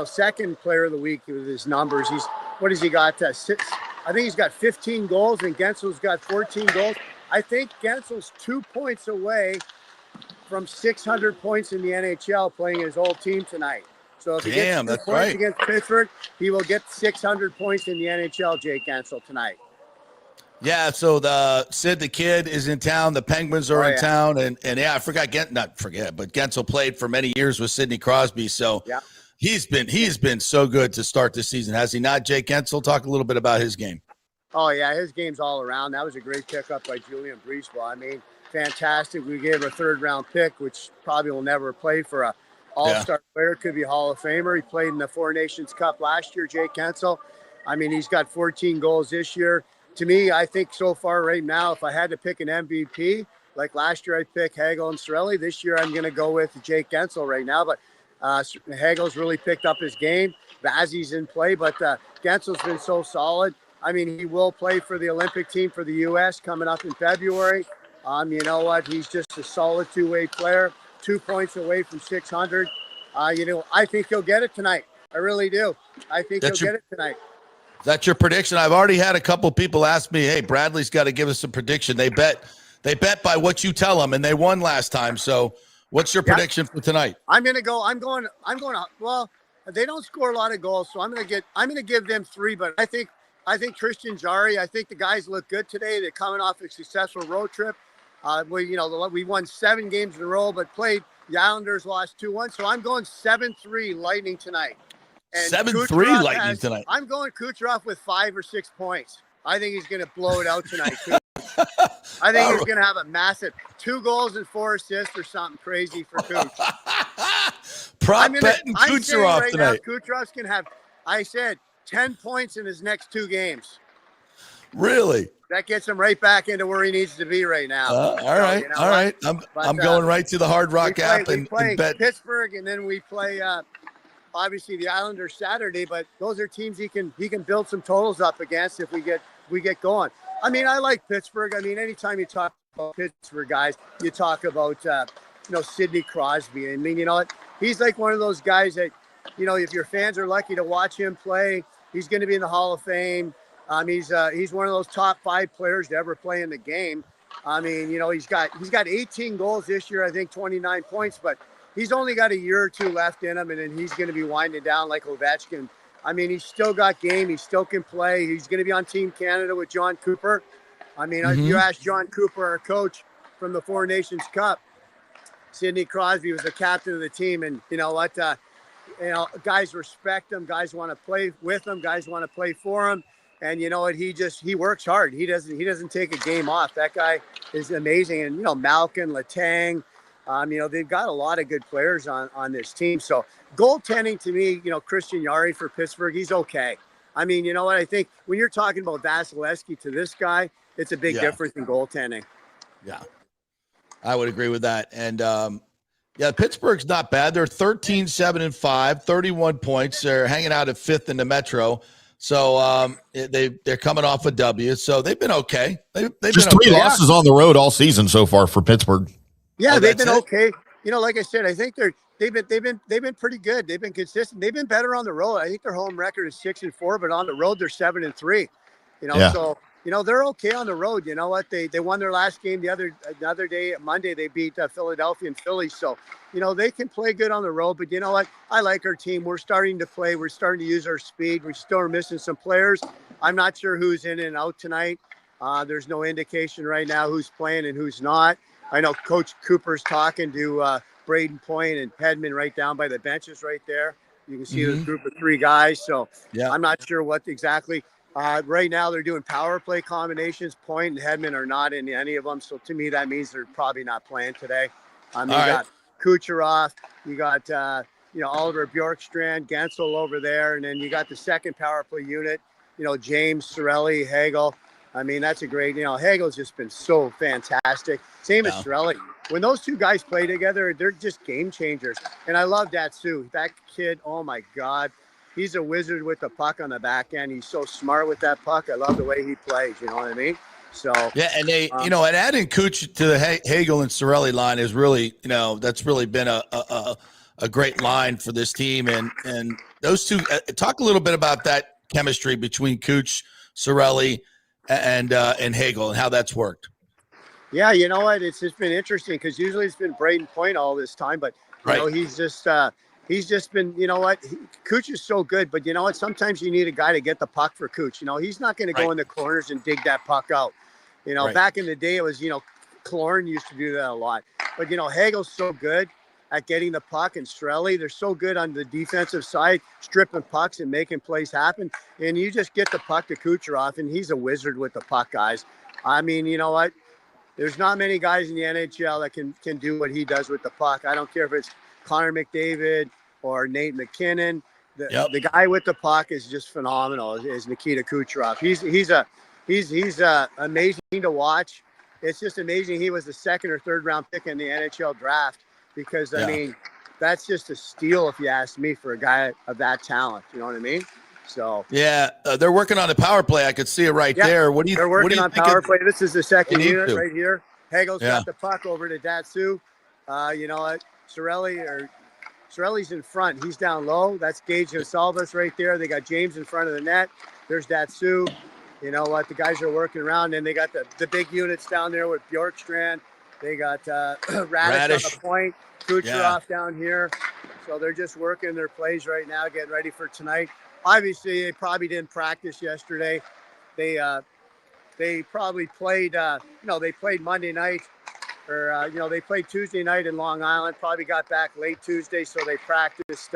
second player of the week with his numbers. What has he got? 6. I think he's got 15 goals, and Gensel's got 14 goals. I think Gensel's 2 points away from 600 points in the NHL playing his old team tonight. So if he gets 2 points against Pittsburgh, he will get 600 points in the NHL, Jake Gensel, tonight. Yeah, so Sid the Kid is in town. The Penguins are in town, and I forgot but Gensel played for many years with Sidney Crosby. So he's been so good to start this season, has he not, Jake Gensel? Talk a little bit about his game. Oh yeah, his game's all around. That was a great pickup by Julian Breesbaugh. I mean, fantastic. We gave him a 3rd-round pick, which probably will never play for a all-star player. Could be Hall of Famer. He played in the Four Nations Cup last year, Jake Gensel. I mean, he's got 14 goals this year. To me, I think so far right now, if I had to pick an MVP, like last year I picked Hagel and Cirelli, this year I'm going to go with Jake Gensel right now. But Hagel's really picked up his game. Vazzy's in play, but Gensel's been so solid. I mean, he will play for the Olympic team for the U.S. coming up in February. You know what? He's just a solid 2-way player, 2 points away from 600. I think he'll get it tonight. I really do. I think he'll get it tonight. That's your prediction? I've already had a couple people ask me, hey, Bradley's got to give us a prediction. They bet by what you tell them, and they won last time. So what's your prediction for tonight? I'm going. Well, they don't score a lot of goals, so I'm going to give them 3. But I think Christian Jarry. I think the guys look good today. They're coming off a successful road trip. We won 7 games in a row, but played the Islanders, lost 2-1. So I'm going 7-3 Lightning tonight. 7-3 Lightning tonight. I'm going Kucherov with 5 or 6 points. I think he's going to blow it out tonight. I think he's going to have a massive 2 goals and 4 assists or something crazy for Kuch. Betting Kucherov right tonight. Now, Kucherov's going to have, I said, 10 points in his next 2 games. Really? That gets him right back into where he needs to be right now. All right. I'm going right to the Hard Rock app and bet Pittsburgh, and then we play obviously the Islanders Saturday. But those are teams he can build some totals up against if we get going. I mean, I like Pittsburgh. I mean, anytime you talk about Pittsburgh guys, you talk about Sidney Crosby. I mean, you know what? He's like one of those guys that, if your fans are lucky to watch him play, he's going to be in the Hall of Fame. He's one of those top 5 players to ever play in the game. I mean, he's got 18 goals this year, I think 29 points, but he's only got a year or 2 left in him, and then he's going to be winding down like Ovechkin. I mean, he's still got game. He still can play. He's going to be on Team Canada with John Cooper. I mean, you asked John Cooper, our coach from the Four Nations Cup. Sidney Crosby was the captain of the team, and you know what? Guys respect him. Guys want to play with him. Guys want to play for him. And you know what? He works hard. He doesn't take a game off. That guy is amazing. And Malkin, Letang, they've got a lot of good players on this team. So goaltending to me, Christian Jarry for Pittsburgh, he's okay. I mean, you know what? I think when you're talking about Vasilevsky to this guy, it's a big difference in goaltending. Yeah. I would agree with that. And yeah, Pittsburgh's not bad. They're 13-7-5, 31 points. They're hanging out at 5th in the Metro. So they're coming off a W. So they've been okay. They've just been 3 okay. losses on the road all season so far for Pittsburgh. Yeah, they've been it? okay. Like I said, I think they've been pretty good. They've been consistent. They've been better on the road. I think their home record is 6-4, but on the road they're 7-3. So they're okay on the road. You know what? They won their last game the other day, Monday. They beat Philadelphia and Philly. So they can play good on the road. But you know what? I like our team. We're starting to play. We're starting to use our speed. We still are missing some players. I'm not sure who's in and out tonight. There's no indication right now who's playing and who's not. I know Coach Cooper's talking to Braden Point and Hedman right down by the benches right there. You can see this group of 3 guys. So I'm not sure what exactly. Right now they're doing power play combinations. Point and Hedman are not in any of them. So to me, that means they're probably not playing today. You got Kucherov, you got, Oliver Bjorkstrand, Gensel over there. And then you got the second power play unit, James, Sorelli, Hagel. I mean, that's a great, Hagel's just been so fantastic. Same as Sorelli. When those 2 guys play together, they're just game changers. And I love Datsu. That kid, oh my God. He's a wizard with the puck on the back end. He's so smart with that puck. I love the way he plays. You know what I mean? So yeah, and they, and adding Kuch to the Hagel and Sorelli line is really, that's really been a great line for this team. And those 2, talk a little bit about that chemistry between Kuch, Sorelli, and Hagel and how that's worked. Yeah, you know what? It's just been interesting because usually it's been Braden Point all this time, but he's just been, Kuch is so good, but you know what? Sometimes you need a guy to get the puck for Kuch. He's not going to go in the corners and dig that puck out. Back in the day, it was, Killorn used to do that a lot. But, Hagel's so good at getting the puck, and Strelly, they're so good on the defensive side, stripping pucks and making plays happen. And you just get the puck to Kucherov, and he's a wizard with the puck, guys. I mean, you know what? There's not many guys in the NHL that can do what he does with the puck. I don't care if it's Connor McDavid or Nate McKinnon. The guy with the puck is just phenomenal. Is Nikita Kucherov. He's amazing to watch. It's just amazing. He was the 2nd or 3rd round pick in the NHL draft because I mean, that's just a steal if you ask me for a guy of that talent. You know what I mean? So they're working on the power play. I could see it right there. What do you? They're working on power play. This is the second unit to. right here. Hagel's got the puck over to Datsu. You know what? Sorelli's in front. He's down low. That's Gage Gonsalves right there. They got James in front of the net. There's Datsu. You know what? The guys are working around, and they got the big units down there with Bjorkstrand. They got Radish on the point. Kucherov down here. So they're just working their plays right now, getting ready for tonight. Obviously, they probably didn't practice yesterday. They probably played. They played Monday night, or they played Tuesday night in Long Island. Probably got back late Tuesday, so they practiced.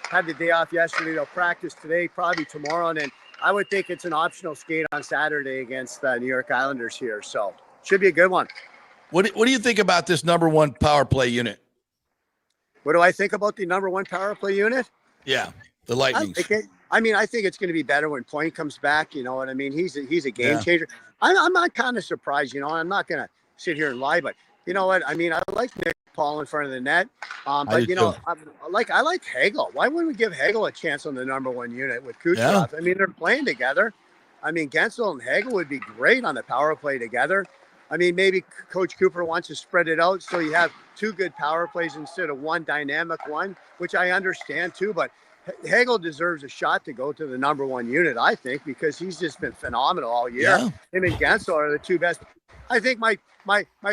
Had the day off yesterday. They'll practice today, probably tomorrow, and then I would think it's an optional skate on Saturday against the New York Islanders here. So should be a good one. What do you think about this number 1 power play unit? What do I think about the number 1 power play unit? Yeah, the Lightning. I think it's going to be better when Point comes back. You know what I mean? He's a game changer. I'm not kind of surprised. I'm not going to sit here and lie, but you know what? I mean, I like Nick Paul in front of the net. But I like Hagel. Why wouldn't we give Hagel a chance on the number 1 unit with Kucherov? I mean, they're playing together. I mean, Gensel and Hagel would be great on the power play together. I mean, maybe Coach Cooper wants to spread it out so you have 2 good power plays instead of 1 dynamic one, which I understand too. But Hagel deserves a shot to go to the number 1 unit, I think, because he's just been phenomenal all year. Yeah. Him and Gensel are the 2 best. I think my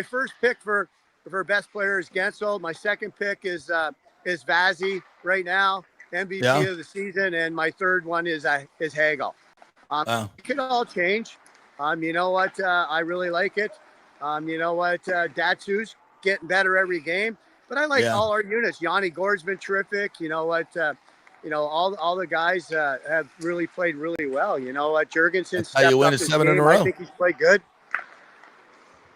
first pick for best player is Gensel. My second pick is Vazzy right now, MVP of the season, and my third one is Hagel. It could all change. You know what? I really like it. You know what? Datsu's getting better every game, but I like all our units. Yanni Gord's been terrific. You know what? All the guys have really played really well. You know what? Jurgensen stepped how you win up 7 game. in a row. I think he's played good.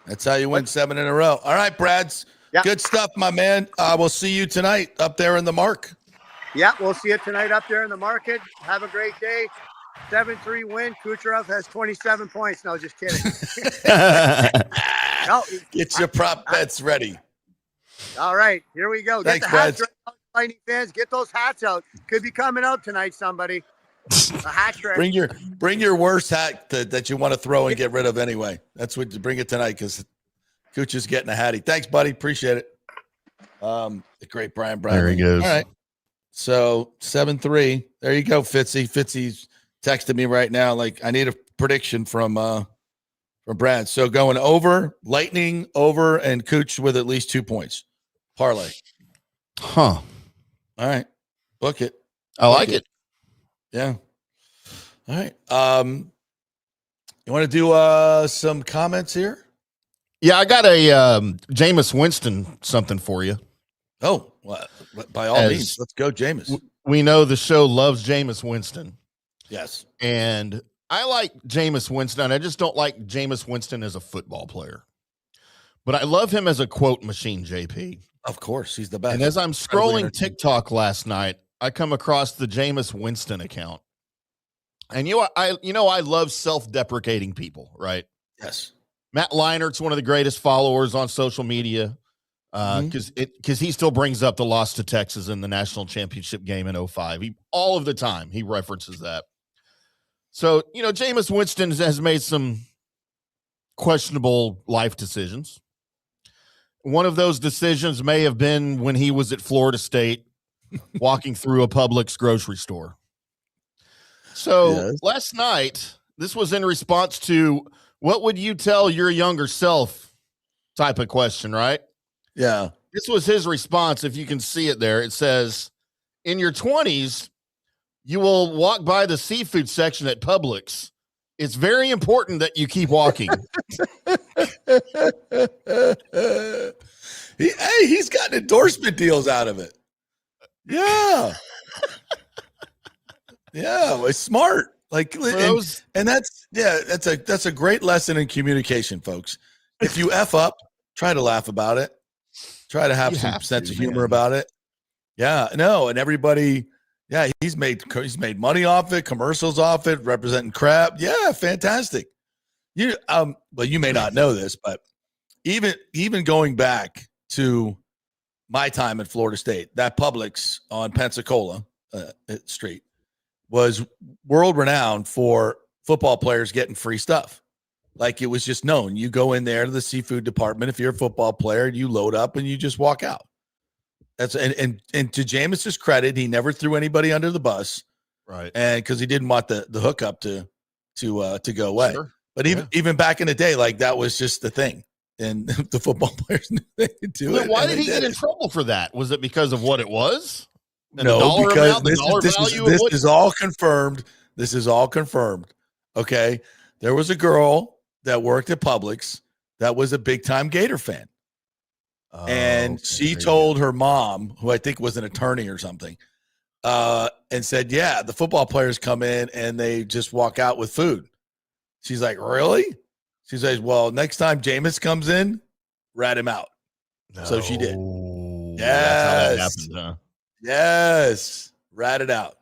That's how you win 7 in a row. All right, Brads. Yeah. Good stuff, my man. We'll see you tonight up there in the Mark. Yeah, we'll see you tonight up there in the market. Have a great day. 7-3 win. Kucherov has 27 points. No, just kidding. No, Get your prop bets ready. all right, here we go. Thanks, Get the hats Brad. out, Lightning fans. Get those hats out. Could be coming out tonight, somebody. A hat trick. Bring your worst hat that you want to throw and get rid of anyway. That's what bring it tonight because Cooch is getting a hattie. Thanks, buddy. Appreciate it. The great Brian Brown. There he goes. All right. So 7-3. There you go, Fitzy. Fitzy's texted me right now. Like, I need a prediction from Brad. So going over, Lightning over, and Cooch with at least 2 points. Parlay. Huh. All right. Book it. I like it. Yeah. All right. You want to do some comments here? Yeah, I got a Jameis Winston something for you. Oh, well, by all means, let's go, Jameis. We know the show loves Jameis Winston. Yes. And I like Jameis Winston. I just don't like Jameis Winston as a football player. But I love him as a quote machine, JP. Of course, he's the best. And as I'm scrolling TikTok last night, I come across the Jameis Winston account. And I love self-deprecating people, right? Yes. Matt Leinert's one of the greatest followers on social media because he still brings up the loss to Texas in the national championship game in 2005. All of the time he references that. So, Jameis Winston has made some questionable life decisions. One of those decisions may have been when he was at Florida State walking through a Publix grocery store. So last night, this was in response to what would you tell your younger self type of question, right? Yeah. This was his response. If you can see it there, it says, in your 20s, you will walk by the seafood section at Publix. It's very important that you keep walking. He's gotten endorsement deals out of it. Yeah. Yeah, it's smart. Like, and that's a great lesson in communication, folks. If you F up, try to laugh about it. Try to have some sense of humor about it. Yeah, no, and everybody, yeah, he's made money off it, commercials off it, representing crap. Yeah, fantastic. But you may not know this, but even going back to my time at Florida State, that Publix on Pensacola Street was world renowned for football players getting free stuff. Like, it was just known. You go in there to the seafood department if you're a football player, you load up and you just walk out. That's and to Jameis's credit, he never threw anybody under the bus, right? And because he didn't want the hookup to go away. Sure. But even back in the day, like, that was just the thing, and the football players knew they could do it. Why did he get in trouble for that? Was it because of what it was? No, because this is all confirmed. This is all confirmed. Okay, there was a girl that worked at Publix that was a big time Gator fan. And she told her mom, who I think was an attorney or something, and said, yeah, the football players come in and they just walk out with food. She's like, really? She says, well, next time Jameis comes in, rat him out. No. So she did. Yes. That's how that happened, huh? Yes. Rat it out.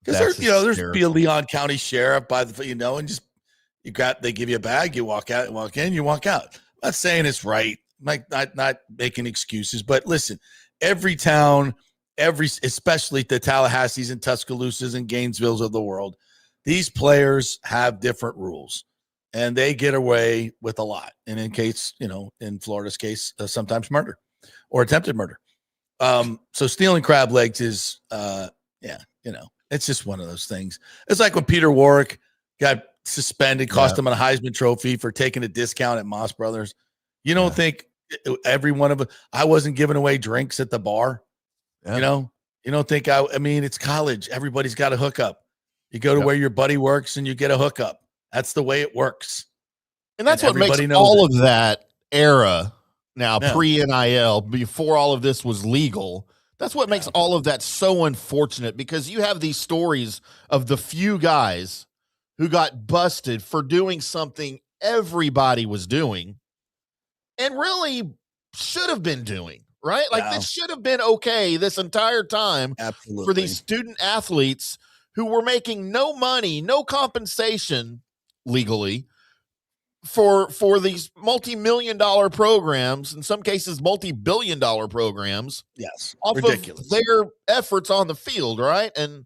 Because there's be a Leon County sheriff by the, and just, they give you a bag, you walk out, walk in, you walk out. I'm not saying it's right. Not making excuses, but listen, every town, especially the Tallahassees and Tuscaloosas and Gainesvilles of the world, these players have different rules and they get away with a lot. And in Florida's case, sometimes murder or attempted murder. So stealing crab legs is, it's just one of those things. It's like when Peter Warwick got suspended, cost him a Heisman Trophy for taking a discount at Moss Brothers. You don't think every one of I wasn't giving away drinks at the bar. Yeah. You don't think it's college. Everybody's got a hookup. You go to where your buddy works and you get a hookup. That's the way it works. And that's what makes all of that era now, pre-NIL, before all of this was legal. That's what makes all of that so unfortunate, because you have these stories of the few guys who got busted for doing something everybody was doing and really should have been doing, right? Like, this should have been okay this entire time. Absolutely. For these student athletes who were making no money, no compensation legally for these multi-million-dollar programs, in some cases multi-billion-dollar programs. Yes, off ridiculous. of their efforts on the field, right? And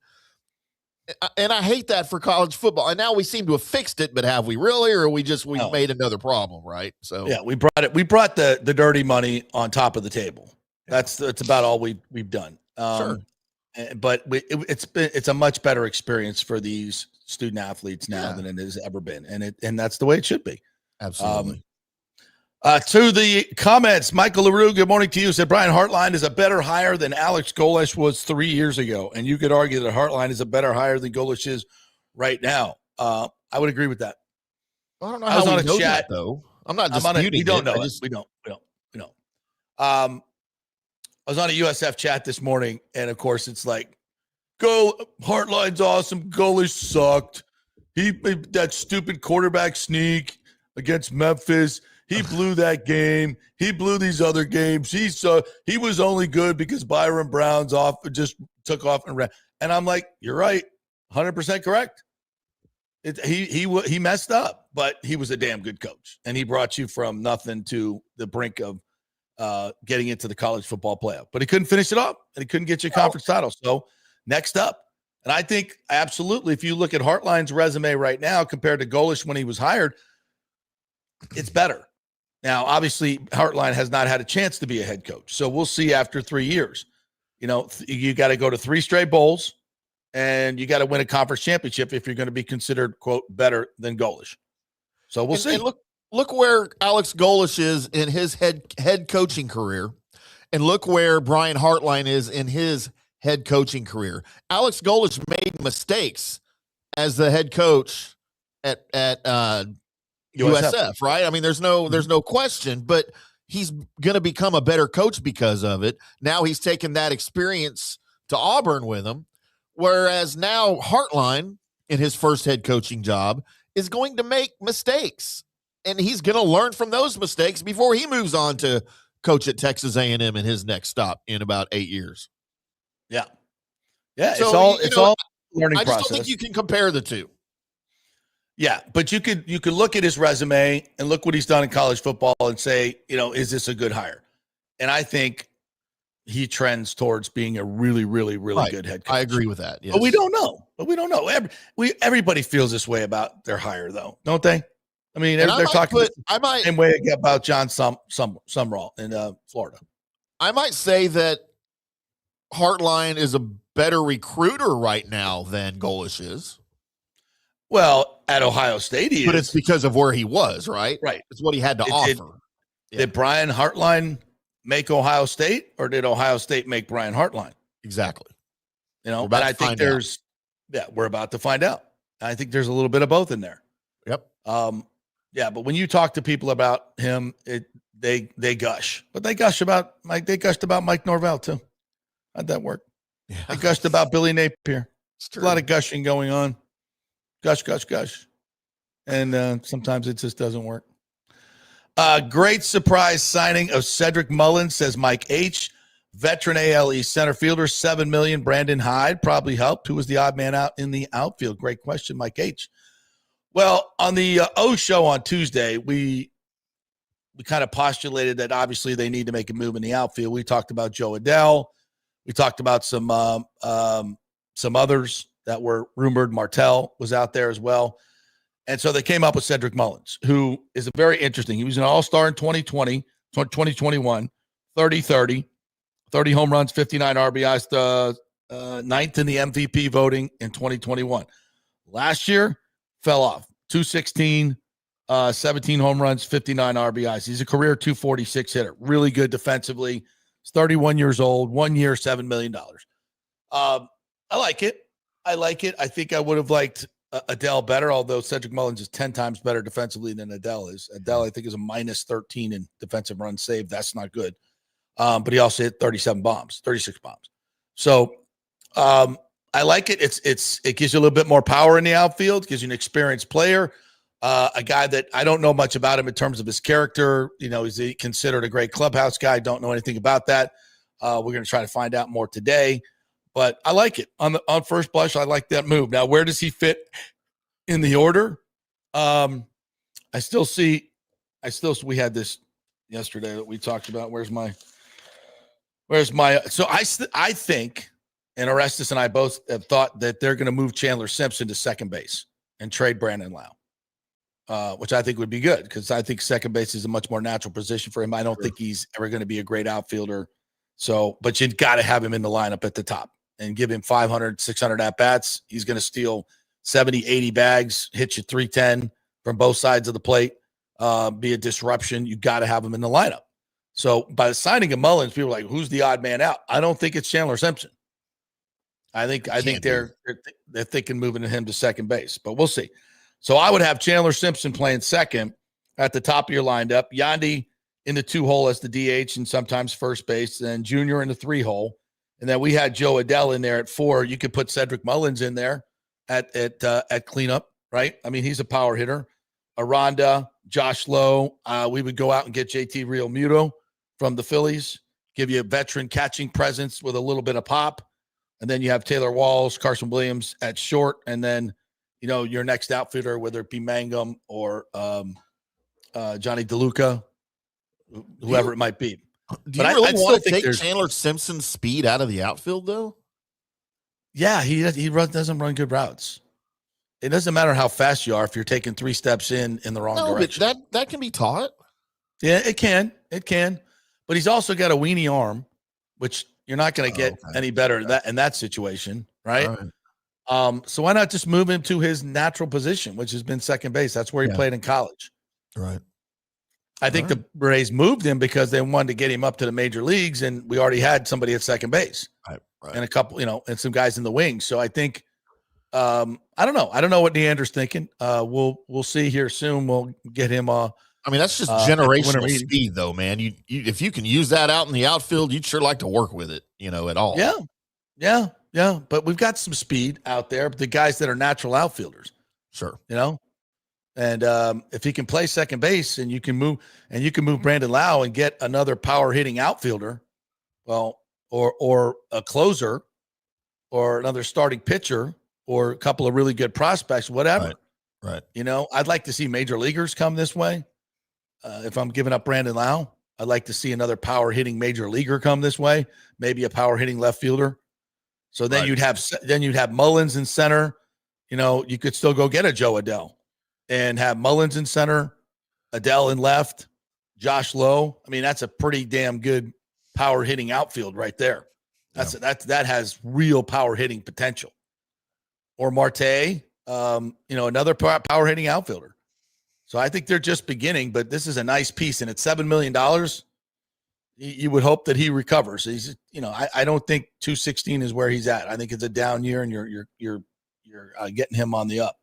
I hate that for college football. And now we seem to have fixed it, but have we really, or we No. made another problem, right? So yeah, we brought the dirty money on top of the table. That's about all we've done. Sure. But it's a much better experience for these student athletes now than it has ever been, and that's the way it should be. Absolutely. To the comments, Michael LaRue, good morning to you. Said Brian Hartline is a better hire than Alex Golesh was 3 years ago, and you could argue that Hartline is a better hire than Golesh is right now. I would agree with that. I don't know how we know that, though. I'm not disputing. We don't know it. We don't. I was on a USF chat this morning, and of course, it's like, Hartline's awesome. Golesh sucked. That stupid quarterback sneak against Memphis. He blew that game. He blew these other games. He was only good because Byron Brown's just took off and ran. And I'm like, you're right, 100% correct. He messed up, but he was a damn good coach, and he brought you from nothing to the brink of getting into the college football playoff. But he couldn't finish it off, and he couldn't get you a conference title. So next up, and I think absolutely, if you look at Hartline's resume right now compared to Golesh when he was hired, it's better. Now, obviously, Hartline has not had a chance to be a head coach. So we'll see after 3 years. You got to go to 3 straight bowls, and you got to win a conference championship if you're going to be considered, quote, better than Golesh. So we'll see. And look where Alex Golesh is in his head coaching career, and look where Brian Hartline is in his head coaching career. Alex Golesh made mistakes as the head coach at USF, right? I mean, there's no question, but he's going to become a better coach because of it. Now he's taken that experience to Auburn with him, whereas now Hartline, in his first head coaching job, is going to make mistakes, and he's going to learn from those mistakes before he moves on to coach at Texas A&M in his next stop in about 8 years. Yeah. Yeah, so, it's all learning I just process. don't think you can compare the two. Yeah, but you could look at his resume and look what he's done in college football and say, is this a good hire? And I think he trends towards being a really, really, really good head coach. I agree with that. Yes. But we don't know. Everybody feels this way about their hire, though, don't they? I mean, they're talking the same way about John Sumrall in Florida. I might say that Hartline is a better recruiter right now than Golesh is. Well, at Ohio State, he is. But it's because of where he was, right? Right. It's what he had to offer. Did Brian Hartline make Ohio State, or did Ohio State make Brian Hartline? Exactly. And I think we're about to find out. I think there's a little bit of both in there. Yep. But when you talk to people about him, they gush. But they gushed about Mike Norvell too. How'd that work? Yeah. They gushed about Billy Napier. A lot of gushing going on. Gush. And sometimes it just doesn't work. Great surprise signing of Cedric Mullins, says Mike H. Veteran ALE center fielder, $7 million. Brandon Hyde probably helped. Who was the odd man out in the outfield? Great question, Mike H. Well, on the O show on Tuesday, we kind of postulated that obviously they need to make a move in the outfield. We talked about Joe Adell. We talked about some others that were rumored. Martell was out there as well. And so they came up with Cedric Mullins, who is a very interesting. He was an all-star in 2021, 30 home runs, 59 RBIs, ninth in the MVP voting in 2021. Last year, fell off, 216, 17 home runs, 59 RBIs. He's a career 246 hitter, really good defensively. He's 31 years old, 1 year, $7 million. I like it. I think I would have liked Adell better, although Cedric Mullins is 10 times better defensively than Adell is. Adell, I think, is a minus 13 in defensive runs saved. That's not good. But he also hit 36 bombs. So I like it. It gives you a little bit more power in the outfield, gives you an experienced player, a guy that I don't know much about him in terms of his character. Is he considered a great clubhouse guy? Don't know anything about that. We're going to try to find out more today. But I like it. On first blush, I like that move. Now, where does he fit in the order? we had this yesterday that we talked about. So I think, and Orestes and I both have thought that they're going to move Chandler Simpson to second base and trade Brandon Lau, which I think would be good because I think second base is a much more natural position for him. I don't think he's ever going to be a great outfielder. So, but you've got to have him in the lineup at the top and give him 500, 600 at-bats. He's going to steal 70, 80 bags, hit you 310 from both sides of the plate, be a disruption. You got to have him in the lineup. So by the signing of Mullins, people are like, who's the odd man out? I don't think it's Chandler Simpson. I think they're thinking moving him to second base, but we'll see. So I would have Chandler Simpson playing second at the top of your lineup, Yandy in the 2-hole as the DH and sometimes first base, then Junior in the 3-hole. And then we had Joe Adell in there at 4. You could put Cedric Mullins in there at cleanup, right? I mean, he's a power hitter. Aranda, Josh Lowe. We would go out and get JT Realmuto from the Phillies, give you a veteran catching presence with a little bit of pop. And then you have Taylor Walls, Carson Williams at short. And then, your next outfielder, whether it be Mangum or Johnny DeLuca, whoever it might be. Do you really want to take Chandler Simpson's speed out of the outfield, though? Yeah, he doesn't run good routes. It doesn't matter how fast you are if you're taking 3 steps in the wrong direction. But that can be taught. Yeah, it can. But he's also got a weenie arm, which you're not going to get any better in that situation, right? So why not just move him to his natural position, which has been second base? That's where he played in college. Right. I think the Rays moved him because they wanted to get him up to the major leagues, and we already had somebody at second base. Right. And a couple, and some guys in the wings. So I think I don't know. I don't know what Neander's thinking. We'll see here soon. We'll get him that's just generational speed, though, man. You if you can use that out in the outfield, you'd sure like to work with it, at all. Yeah. But we've got some speed out there. The guys that are natural outfielders, sure. And if he can play second base, and you can move Brandon Lau and get another power hitting outfielder, well, or a closer, or another starting pitcher, or a couple of really good prospects, whatever. Right. I'd like to see major leaguers come this way. If I'm giving up Brandon Lau, I'd like to see another power hitting major leaguer come this way, maybe a power hitting left fielder. So then you'd have Mullins in center. You could still go get a Joe Adell and have Mullins in center, Adell in left, Josh Lowe. I mean, that's a pretty damn good power hitting outfield right there. That has real power hitting potential. Or Marte, another power hitting outfielder. So I think they're just beginning, but this is a nice piece, and it's $7 million. You would hope that he recovers. He's, I don't think 216 is where he's at. I think it's a down year, and you're getting him on the up.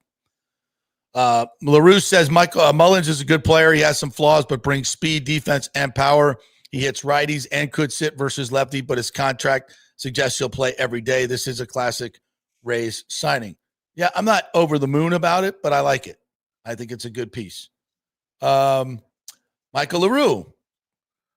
LaRue says Michael Mullins is a good player. He has some flaws, but brings speed, defense, and power. He hits righties and could sit versus lefty, but his contract suggests he'll play every day. This is a classic Rays signing. Yeah, I'm not over the moon about it, but I like it. I think it's a good piece. Michael LaRue,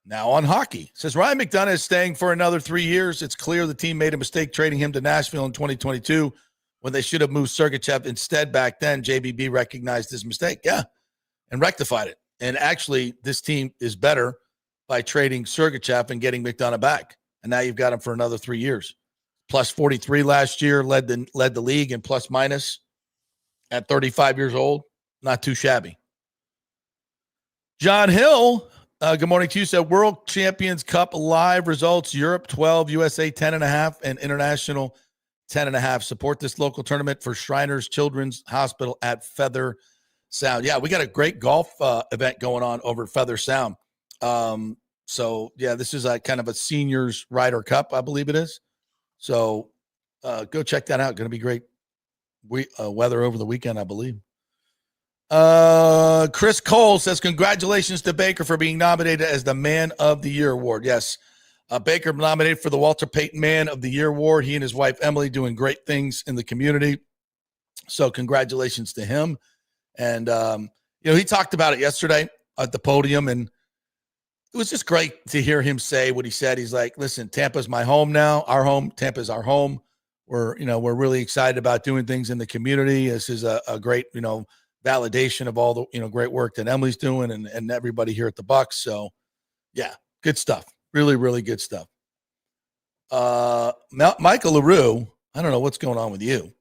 now on hockey, says Ryan McDonough is staying for another 3 years. It's clear the team made a mistake trading him to Nashville in 2022 when they should have moved Sergachev instead back then. JBB recognized his mistake, and rectified it. And actually, this team is better by trading Sergachev and getting McDonough back. And now you've got him for another 3 years. Plus 43 last year, led the league in plus minus at 35 years old. Not too shabby. John Hill, good morning to you. Said World Champions Cup live results: Europe 12, USA 10.5, and International 10.5. Support this local tournament for Shriners Children's Hospital at Feather Sound. Yeah, we got a great golf event going on over at Feather Sound. This is a kind of a seniors Ryder Cup, I believe it is. So go check that out. Going to be great weather over the weekend, I believe. Chris Cole says, congratulations to Baker for being nominated as the Man of the Year award. Yes, Baker nominated for the Walter Payton Man of the Year award. He and his wife, Emily, doing great things in the community. So congratulations to him. And, he talked about it yesterday at the podium, and it was just great to hear him say what he said. He's like, listen, Tampa's my home now, our home. Tampa's our home. We're really excited about doing things in the community. This is a great, validation of all the great work that Emily's doing and everybody here at the Bucs. So yeah, good stuff. Really, really good stuff. Michael LaRue, I don't know what's going on with you.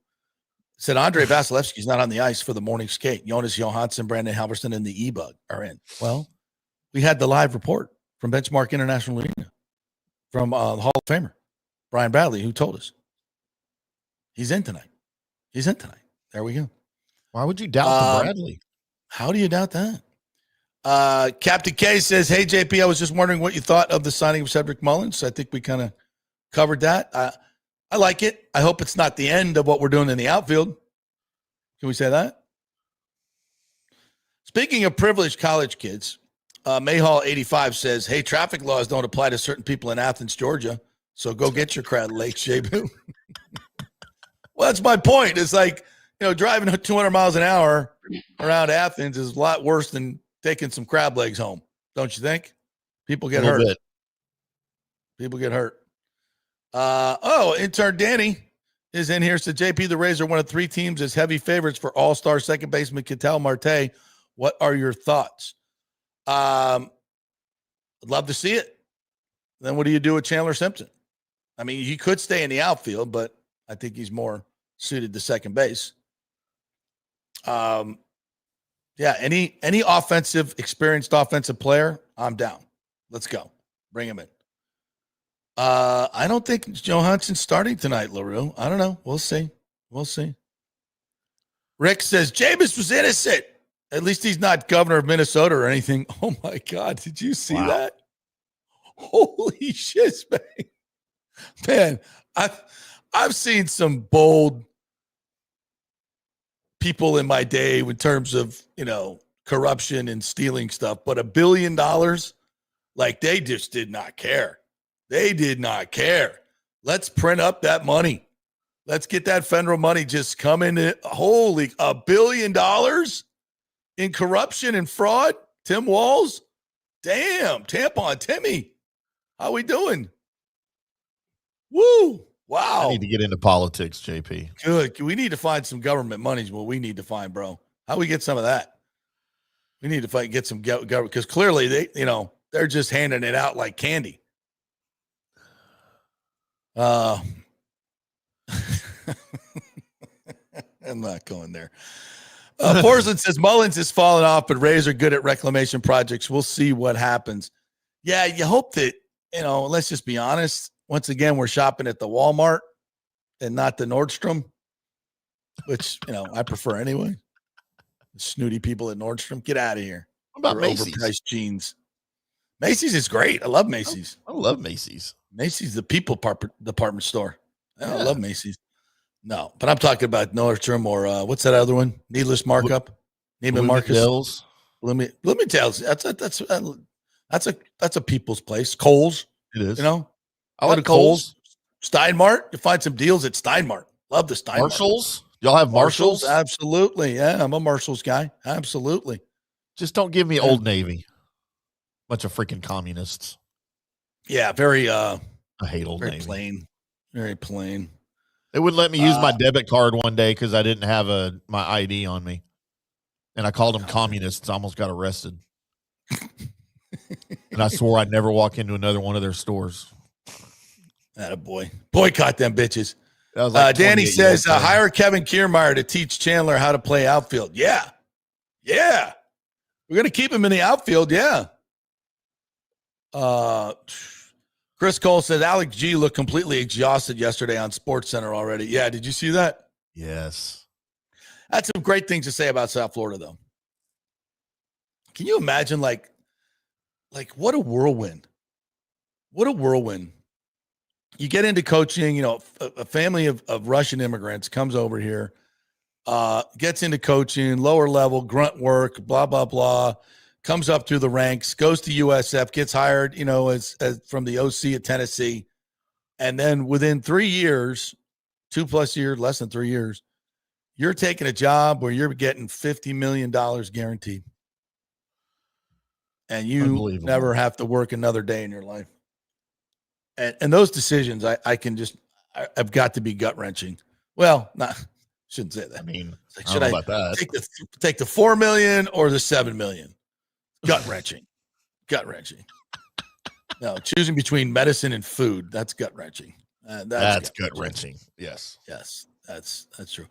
Said Andre Vasilevsky's not on the ice for the morning skate. Jonas Johansson, Brandon Halverson, and the E-Bug are in. Well, we had the live report from Benchmark International Arena from the Hall of Famer, Brian Bradley, who told us he's in tonight. He's in tonight. There we go. Why would you doubt the Bradley? How do you doubt that? Captain K says, hey, JP, I was just wondering what you thought of the signing of Cedric Mullins. I think we kind of covered that. I like it. I hope it's not the end of what we're doing in the outfield. Can we say that? Speaking of privileged college kids, Mayhall85 says, hey, traffic laws don't apply to certain people in Athens, Georgia. So go get your crowd lake, Shabu. Well, that's my point. It's like, driving 200 miles an hour around Athens is a lot worse than taking some crab legs home. Don't you think? People get hurt. People get hurt. Intern Danny is in here. So JP, the Rays are one of 3 teams as heavy favorites for all-star second baseman Ketel Marte. What are your thoughts? I'd love to see it. Then what do you do with Chandler Simpson? I mean, he could stay in the outfield, but I think he's more suited to second base. Any experienced offensive player, I'm down. Let's go. Bring him in. I don't think Johansson's starting tonight, LaRue. I don't know. We'll see. Rick says, Jameis was innocent. At least he's not governor of Minnesota or anything. Oh, my God. Did you see that? Holy shit, man. I've seen some bold people in my day in terms of, corruption and stealing stuff. But $1 billion, like they just did not care. They did not care. Let's print up that money. Let's get that federal money just coming in. Holy, $1 billion in corruption and fraud. Tim Walz. Damn, tampon Timmy. How we doing? Woo. Wow. I need to get into politics, JP. Good. We need to find some government money is what we need to find, bro. How we get some of that? We need to get some government because clearly they're just handing it out like candy. I'm not going there. Porcelain says Mullins has fallen off, but Rays are good at reclamation projects. We'll see what happens. Yeah, you hope that, let's just be honest. Once again, we're shopping at the Walmart and not the Nordstrom, which, I prefer anyway. The snooty people at Nordstrom, get out of here. What about Macy's? Overpriced jeans. Macy's is great. I love Macy's. I love Macy's. Macy's, the people department store. I love Macy's. No, but I'm talking about Nordstrom or what's that other one? Needless markup. Neiman Marcus. Let me tell you, that's a people's place. Kohl's. It is. I like Kohl's. Steinmart. You find some deals at Steinmart. Love the Steinmart. Marshalls. Y'all have Marshalls? Absolutely. Yeah, I'm a Marshalls guy. Absolutely. Just don't give me Old Navy. Bunch of freaking communists. Yeah, very I hate Old Navy. Plain. Very plain. They wouldn't let me use my debit card one day because I didn't have my ID on me. And I called them communists. I almost got arrested. And I swore I'd never walk into another one of their stores. Attaboy. Boycott them bitches. That was like Danny says, hire Kevin Kiermaier to teach Chandler how to play outfield. Yeah. Yeah. We're going to keep him in the outfield. Yeah. Chris Cole said Alex G looked completely exhausted yesterday on SportsCenter already. Yeah. Did you see that? Yes. That's some great things to say about South Florida, though. Can you imagine, like what a whirlwind. What a whirlwind. You get into coaching, a family of Russian immigrants comes over here, gets into coaching, lower level, grunt work, blah, blah, blah, comes up through the ranks, goes to USF, gets hired, as from the OC at Tennessee. And then within 3 years, 2+ years, less than 3 years, you're taking a job where you're getting $50 million guaranteed. And you never have to work another day in your life. And those decisions, I've got to be gut wrenching. Well, Shouldn't say that. I mean, like, I don't know about that. Take the $4 million or the $7 million? Gut wrenching. No, choosing between medicine and food, that's gut wrenching. That's gut wrenching. Yes, that's true.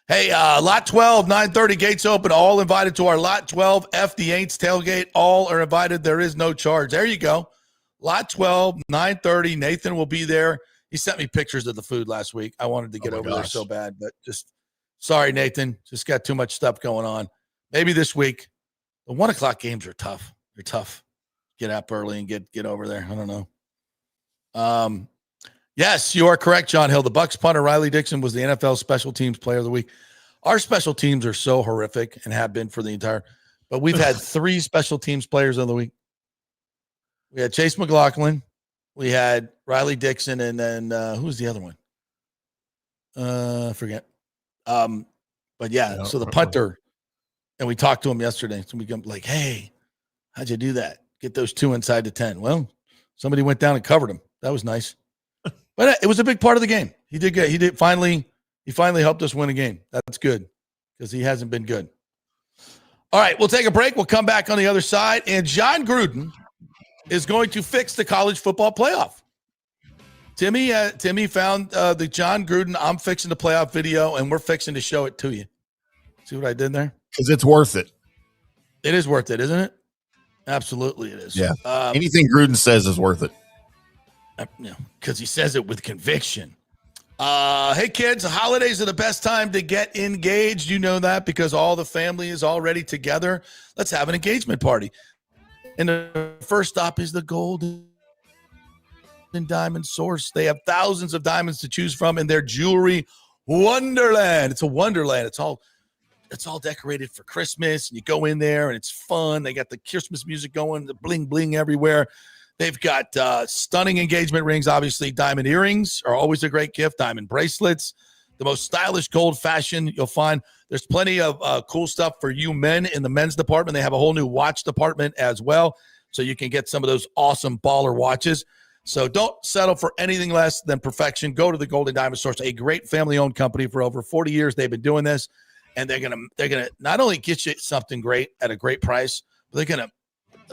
Hey, Lot 12, 9:30, gates open. All invited to our Lot 12 F the Aints tailgate. All are invited. There is no charge. There you go. Lot 12, 9:30. Nathan will be there. He sent me pictures of the food last week. I wanted to get over there so bad, but just sorry, Nathan. Just got too much stuff going on. Maybe this week. The 1 o'clock games are tough. They're tough. Get up early and get over there. I don't know. Yes, you are correct, John Hill. The Bucs punter Riley Dixon was the NFL Special Teams Player of the Week. Our special teams are so horrific and have been for the entire. But we've had 3 special teams players of the week. We had Chase McLaughlin, we had Riley Dixon, and then who's the other one? I forget. But yeah, so the punter, and we talked to him yesterday. So we go like, hey, how'd you do that? Get those 2 inside the 10. Well, somebody went down and covered him. That was nice. But it was a big part of the game. He did good. He finally helped us win a game. That's good because he hasn't been good. All right, we'll take a break. We'll come back on the other side. And Jon Gruden is going to fix the college football playoff. Timmy found the Jon Gruden I'm fixing the playoff video, and we're fixing to show it to you. See what I did there? Because it's worth it. It is worth it, isn't it? Absolutely it is. Yeah. Anything Gruden says is worth it. Because he says it with conviction. Hey, kids, the holidays are the best time to get engaged. You know that because all the family is already together. Let's have an engagement party. And the first stop is the Golden Diamond Source. They have thousands of diamonds to choose from in their jewelry wonderland. It's a wonderland. It's all decorated for Christmas. And you go in there and it's fun. They got the Christmas music going, the bling bling everywhere. They've got stunning engagement rings. Obviously, diamond earrings are always a great gift. Diamond bracelets, the most stylish gold fashion you'll find. There's plenty of cool stuff for you men in the men's department. They have a whole new watch department as well, so you can get some of those awesome baller watches. So don't settle for anything less than perfection. Go to the Golden Diamond Source, a great family-owned company. For over 40 years, they've been doing this, and they're gonna not only get you something great at a great price, but they're gonna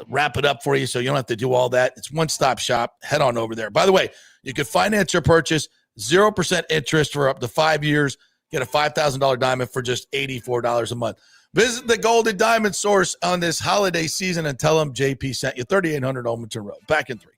wrap it up for you so you don't have to do all that. It's one-stop shop. Head on over there. By the way, you can finance your purchase 0% interest for up to 5 years. Get a $5,000 diamond for just $84 a month. Visit the Golden Diamond Source on this holiday season and tell them JP sent you. 3800 Olmerton Road. Back in 3.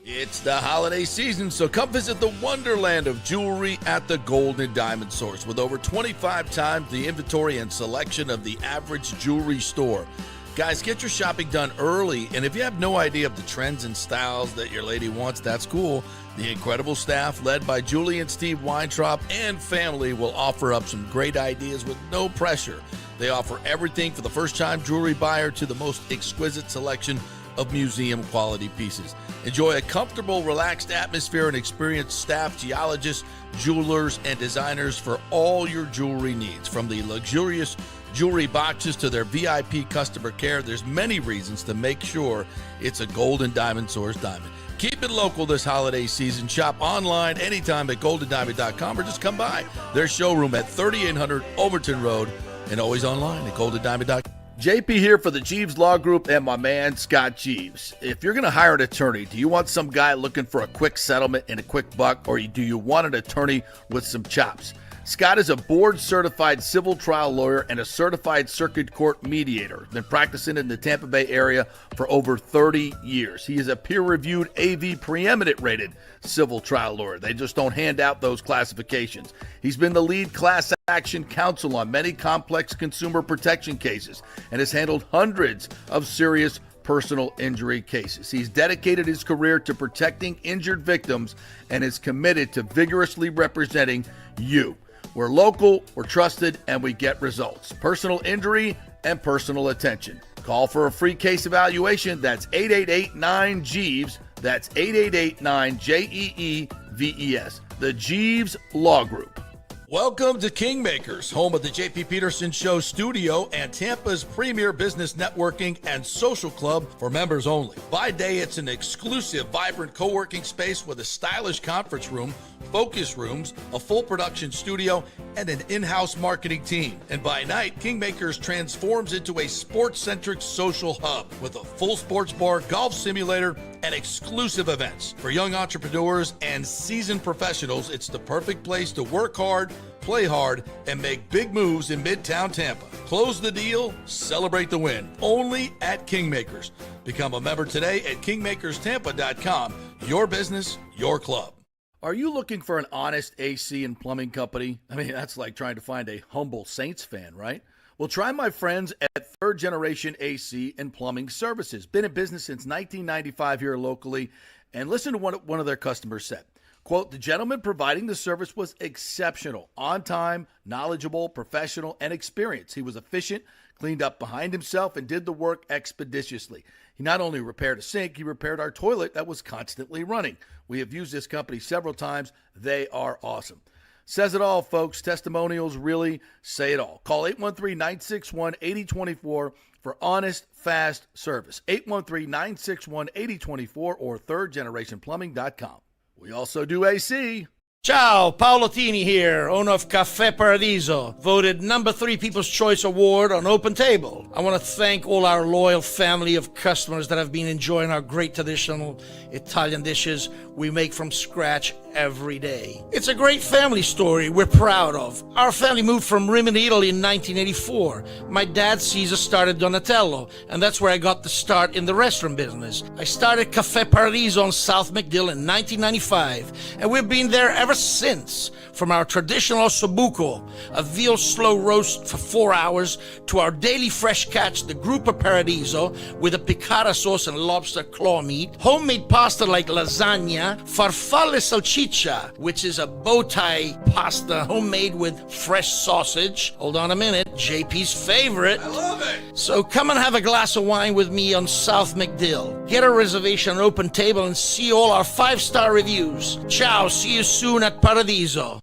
It's the holiday season, so come visit the wonderland of jewelry at the Golden Diamond Source with over 25 times the inventory and selection of the average jewelry store. Guys, get your shopping done early, and if you have no idea of the trends and styles that your lady wants, that's cool. The incredible staff led by Julie and Steve Weintraub and family will offer up some great ideas with no pressure. They offer everything for the first-time jewelry buyer to the most exquisite selection of museum-quality pieces. Enjoy a comfortable, relaxed atmosphere and experienced staff, geologists, jewelers, and designers for all your jewelry needs. From the luxurious jewelry boxes to their VIP customer care, there's many reasons to make sure it's a Golden Diamond Source diamond. Keep it local this holiday season. Shop online anytime at goldendiamond.com or just come by their showroom at 3800 Overton Road and always online at goldendiamond.com. JP here for the Jeeves Law Group and my man, Scott Jeeves. If you're going to hire an attorney, do you want some guy looking for a quick settlement and a quick buck, or do you want an attorney with some chops? Scott is a board-certified civil trial lawyer and a certified circuit court mediator. Been practicing in the Tampa Bay area for over 30 years. He is a peer-reviewed AV preeminent-rated civil trial lawyer. They just don't hand out those classifications. He's been the lead class action counsel on many complex consumer protection cases and has handled hundreds of serious personal injury cases. He's dedicated his career to protecting injured victims and is committed to vigorously representing you. We're local, we're trusted, and we get results. Personal injury and personal attention. Call for a free case evaluation. That's 888-9-JEEVES. That's 888-9-JEEVES. The Jeeves Law Group. Welcome to Kingmakers, home of the JP Peterson Show studio and Tampa's premier business networking and social club for members only. By day, it's an exclusive, vibrant co-working space with a stylish conference room, focus rooms, a full production studio, and an in-house marketing team. And by night, Kingmakers transforms into a sports-centric social hub with a full sports bar, golf simulator, and exclusive events. For young entrepreneurs and seasoned professionals, it's the perfect place to work hard, play hard, and make big moves in Midtown Tampa. Close the deal, celebrate the win. Only at Kingmakers. Become a member today at kingmakerstampa.com. Your business, your club. Are you looking for an honest AC and plumbing company? I mean, that's like trying to find a humble Saints fan, right? Well, try my friends at Third Generation AC and Plumbing Services. Been in business since 1995 here locally. And listen to what one of their customers said. Quote, the gentleman providing the service was exceptional, on time, knowledgeable, professional, and experienced. He was efficient, cleaned up behind himself, and did the work expeditiously. He not only repaired a sink, he repaired our toilet that was constantly running. We have used this company several times. They are awesome. Says it all, folks. Testimonials really say it all. Call 813-961-8024 for honest, fast service. 813-961-8024 or thirdgenerationplumbing.com. We also do AC. Ciao, Paolo Tini here, owner of Caffè Paradiso, voted number 3 People's Choice Award on Open Table. I want to thank all our loyal family of customers that have been enjoying our great traditional Italian dishes we make from scratch every day. It's a great family story we're proud of. Our family moved from Rimini, Italy in 1984. My dad, Caesar, started Donatello, and that's where I got the start in the restaurant business. I started Caffè Paradiso on South McDill in 1995, and we've been there ever since. From our traditional ossobuco, a veal slow roast for 4 hours, to our daily fresh catch, the Gruppo Paradiso, with a piccata sauce and lobster claw meat, homemade pasta like lasagna, farfalle salchicha, which is a bow tie pasta homemade with fresh sausage. Hold on a minute, JP's favorite. I love it. So come and have a glass of wine with me on South McDill. Get a reservation on Open Table and see all our 5-star reviews. Ciao, see you soon at Paradiso.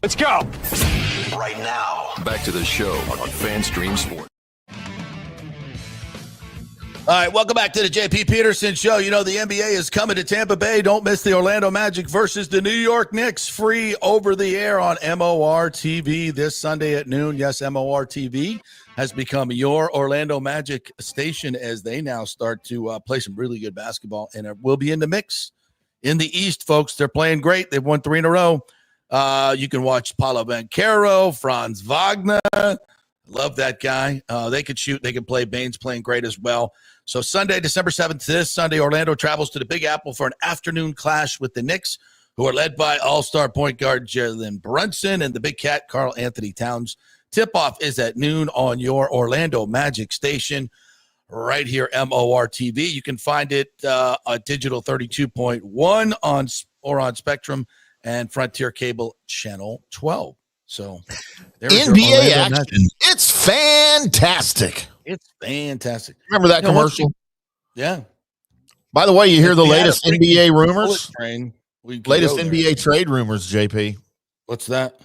Let's go. Right now, back to the show on FanStream Sports. All right, welcome back to the JP Peterson Show. You know, the NBA is coming to Tampa Bay. Don't miss the Orlando Magic versus the New York Knicks, free over the air on MOR TV this Sunday at noon. Yes, MOR TV has become your Orlando Magic station as they now start to play some really good basketball, and it will be in the mix in the East, folks. They're playing great. They've won 3 in a row. You can watch Paulo Banchero, Franz Wagner. Love that guy. They could shoot. They can play. Bane's playing great as well. So Sunday, December 7th, this Sunday, Orlando travels to the Big Apple for an afternoon clash with the Knicks, who are led by all-star point guard Jalen Brunson and the Big Cat, Karl Anthony Towns. Tip-off is at noon on your Orlando Magic station right here, MOR TV. You can find it on Digital 32.1 on Spectrum and Frontier Cable Channel 12. So there's NBA action. It's fantastic. It's fantastic. Remember that commercial? Yeah. By the way, you hear the latest NBA rumors? Latest NBA NBA trade rumors, JP. What's that?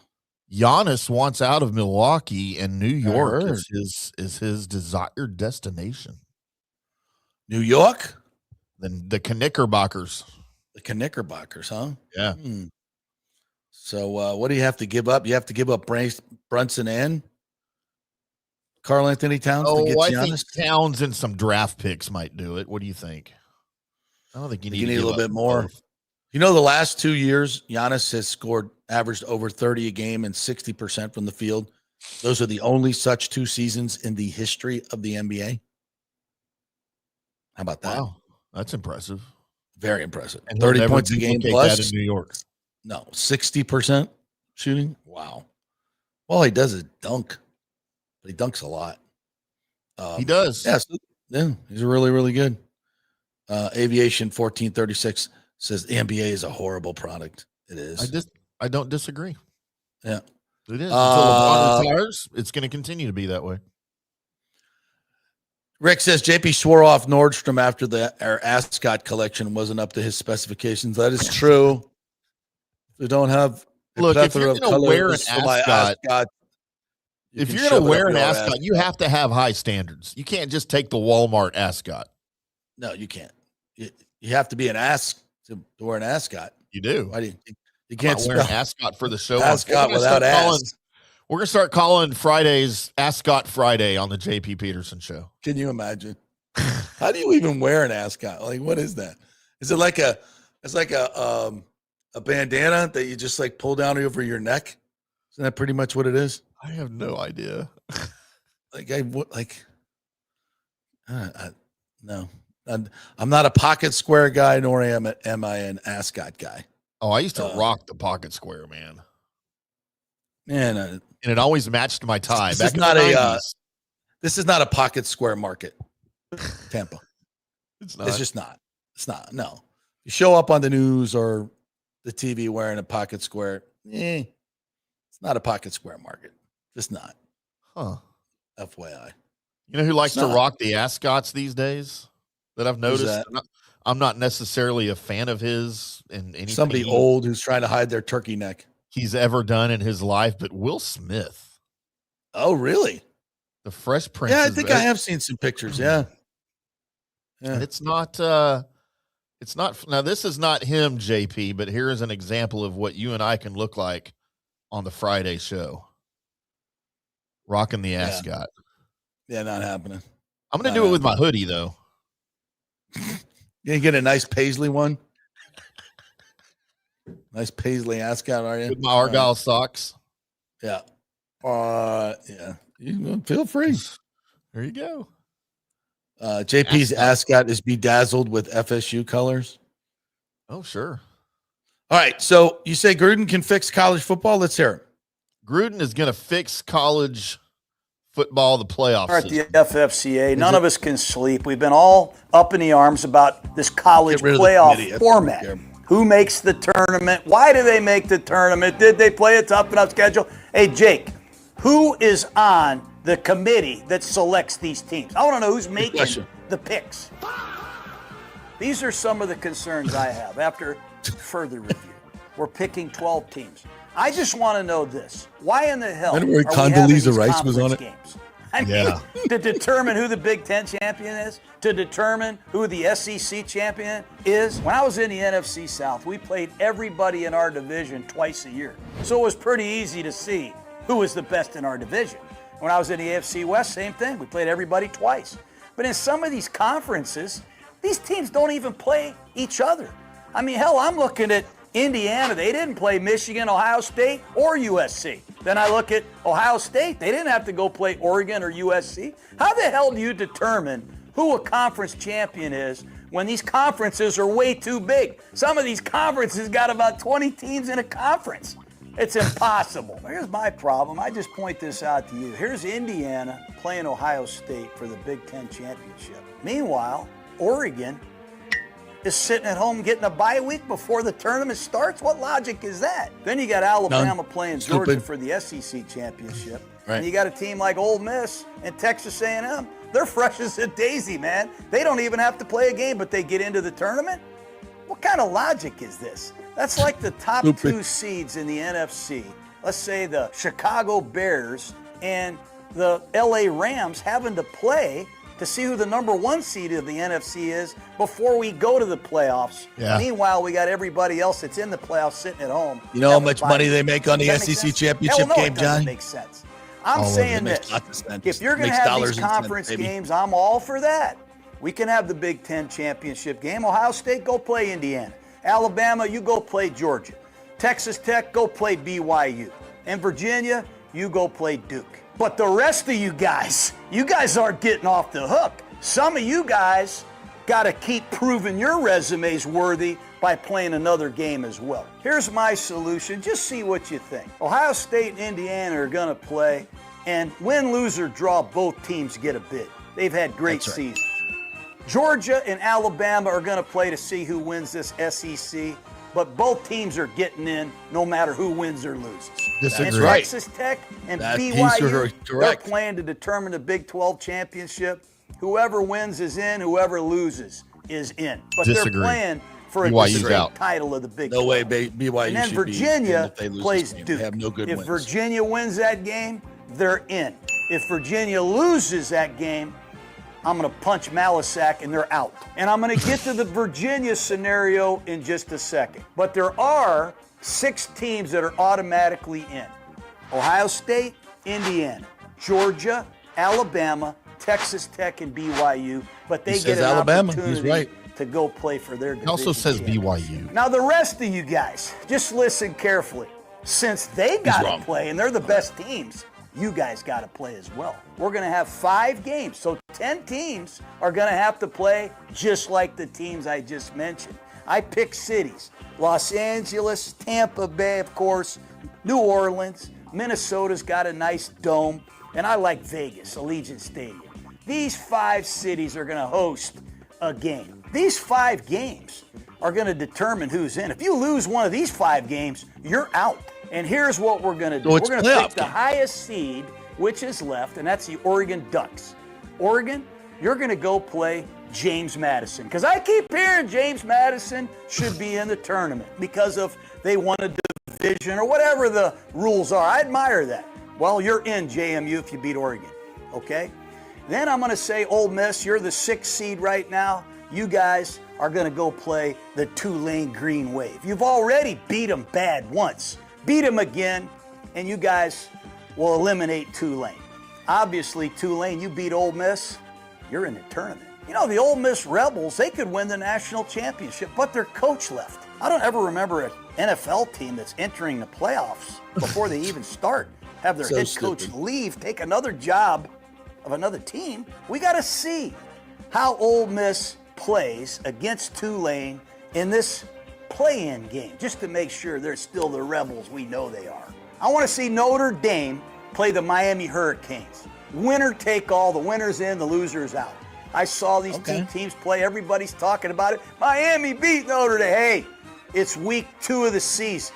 Giannis wants out of Milwaukee, and New York is his desired destination. New York? The Knickerbockers. The Knickerbockers, huh? Yeah. So what do you have to give up? You have to give up Brunson and Karl Anthony Towns to get I Giannis? think Towns and some draft picks might do it. What do you think? I don't think you need a little bit more. Both. You know, the last 2 years, Giannis has averaged over 30 a game and 60% from the field. Those are the only such 2 seasons in the history of the NBA. How about that? Wow, that's impressive. Very impressive. And 30 points a game plus. That in New York. No, 60% shooting. Wow. All he does is dunk. But he dunks a lot. He does. Yeah, he's really, really good. Aviation 1436 says the NBA is a horrible product. It is. I don't disagree. Yeah. It is. Until LeBron retires, it's going to continue to be that way. Rick says JP swore off Nordstrom after our ascot collection wasn't up to his specifications. That is true. We don't have a plethora of colors for my ascot. If you're going to wear an ascot, you have to have high standards. You can't just take the Walmart ascot. No, you can't. You have to be an ass to wear an ascot. You do. Why do You can't wear an spell ascot for the show. ascot without ass. We're gonna start calling Fridays Ascot Friday on the JP Peterson Show. Can you imagine? How do you even wear an ascot? Like, what is that? Is it like a bandana that you just like pull down over your neck? Isn't that pretty much what it is? I have no idea. No. I'm not a pocket square guy, nor am I an ascot guy. Oh, I used to rock the pocket square, man. Man, and it always matched my tie. This is not a pocket square market, Tampa. It's not. It's just not. It's not. No. You show up on the news or the TV wearing a pocket square. It's not a pocket square market. Just not. Huh. FYI. You know who likes to rock the ascots these days that I've noticed? I'm not necessarily a fan of his in anything. Somebody old who's trying to hide their turkey neck. He's ever done in his life, but Will Smith. Oh, really? The Fresh Prince. Yeah, I think I have seen some pictures. Yeah. And it's not now this is not him, JP, but here is an example of what you and I can look like on the Friday show. Rocking the ascot. Yeah, not happening. I'm going to do it with my hoodie, though. You get a nice paisley one? Nice paisley ascot, are you? With my Argyle socks. Yeah. Yeah. You feel free. There you go. JP's ascot is bedazzled with FSU colors. Oh, sure. All right. So you say Gruden can fix college football? Let's hear it. Gruden is going to fix college football, the playoffs. At the FFCA, none of us can sleep. We've been all up in the arms about this college playoff format. Who makes the tournament? Why do they make the tournament? Did they play a tough enough schedule? Hey, Jake, who is on the committee that selects these teams? I want to know who's making the picks. These are some of the concerns I have after further review. We're picking 12 teams. I just want to know this. Why in the hell are we having these conference games? I mean, to determine who the Big Ten champion is, to determine who the SEC champion is. When I was in the NFC South, we played everybody in our division twice a year. So it was pretty easy to see who was the best in our division. When I was in the AFC West, same thing. We played everybody twice. But in some of these conferences, these teams don't even play each other. I mean, hell, I'm looking at Indiana. They didn't play Michigan, Ohio State, or USC. Then I look at Ohio State. They didn't have to go play Oregon or USC. How the hell do you determine who a conference champion is when these conferences are way too big? Some of these conferences got about 20 teams in a conference. It's impossible. Here's my problem. I just point this out to you. Here's Indiana playing Ohio State for the Big Ten championship. Meanwhile, Oregon is sitting at home getting a bye week before the tournament starts? What logic is that? Then you got Alabama playing Georgia for the SEC championship. Right. And you got a team like Ole Miss and Texas A&M. They're fresh as a daisy, man. They don't even have to play a game, but they get into the tournament? What kind of logic is this? That's like the top two seeds in the NFC. Let's say the Chicago Bears and the LA Rams having to play to see who the number one seed of the NFC is before we go to the playoffs. Yeah. Meanwhile, we got everybody else that's in the playoffs sitting at home. You know how much money they make on the SEC championship game, John? That makes sense. I'm saying this. If you're going to have these conference games, I'm all for that. We can have the Big Ten championship game. Ohio State, go play Indiana. Alabama, you go play Georgia. Texas Tech, go play BYU. And Virginia, you go play Duke. But the rest of you guys aren't getting off the hook. Some of you guys got to keep proving your resumes worthy by playing another game as well. Here's my solution. Just see what you think. Ohio State and Indiana are going to play, and win, lose, or draw, both teams get a bid. They've had great seasons. Georgia and Alabama are going to play to see who wins this SEC, but both teams are getting in no matter who wins or loses. And Texas Tech and BYU, they're playing to determine the Big 12 championship. Whoever wins is in, whoever loses is in. But they're playing for a distinct title of the Big 12. No way BYU. And then Virginia plays Duke. They have no good wins. If Virginia wins that game, they're in. If Virginia loses that game, I'm going to punch Malisack and they're out. And I'm going to get to the Virginia scenario in just a second. But there are 6 teams that are automatically in. Ohio State, Indiana, Georgia, Alabama, Texas Tech, and BYU. But they get an opportunity to go play for their division. He also says champion. BYU. Now, the rest of you guys, just listen carefully. Since they got to play, and they're the best teams, you guys got to play as well. We're going to have 5 games, so 10 teams are going to have to play just like the teams I just mentioned. I picked cities: Los Angeles, Tampa Bay, of course, New Orleans. Minnesota's got a nice dome, and I like Vegas, Allegiant Stadium. These 5 cities are going to host a game. These 5 games are going to determine who's in. If you lose one of these 5 games, you're out. And here's what we're going to do. We're going to pick the highest seed, which is left, and that's the Oregon Ducks. Oregon, you're going to go play James Madison, because I keep hearing James Madison should be in the tournament because of they won a division or whatever the rules are. I admire that. Well, you're in JMU if you beat Oregon, okay? Then I'm going to say, Ole Miss, you're the 6th seed right now. You guys are going to go play the Tulane Green Wave. You've already beat them bad once. Beat them again, and you guys will eliminate Tulane. Obviously, Tulane, you beat Ole Miss, you're in the tournament. You know, the Ole Miss Rebels, they could win the national championship, but their coach left. I don't ever remember an NFL team that's entering the playoffs before they even start, have their head coach leave, take another job of another team. We got to see how Ole Miss plays against Tulane in this play-in game, just to make sure they're still the Rebels we know they are. I want to see Notre Dame play the Miami Hurricanes. Winner take all, the winner's in, the loser's out. I saw these 2 teams play, everybody's talking about it. Miami beat Notre Dame. Hey, it's week 2 of the season.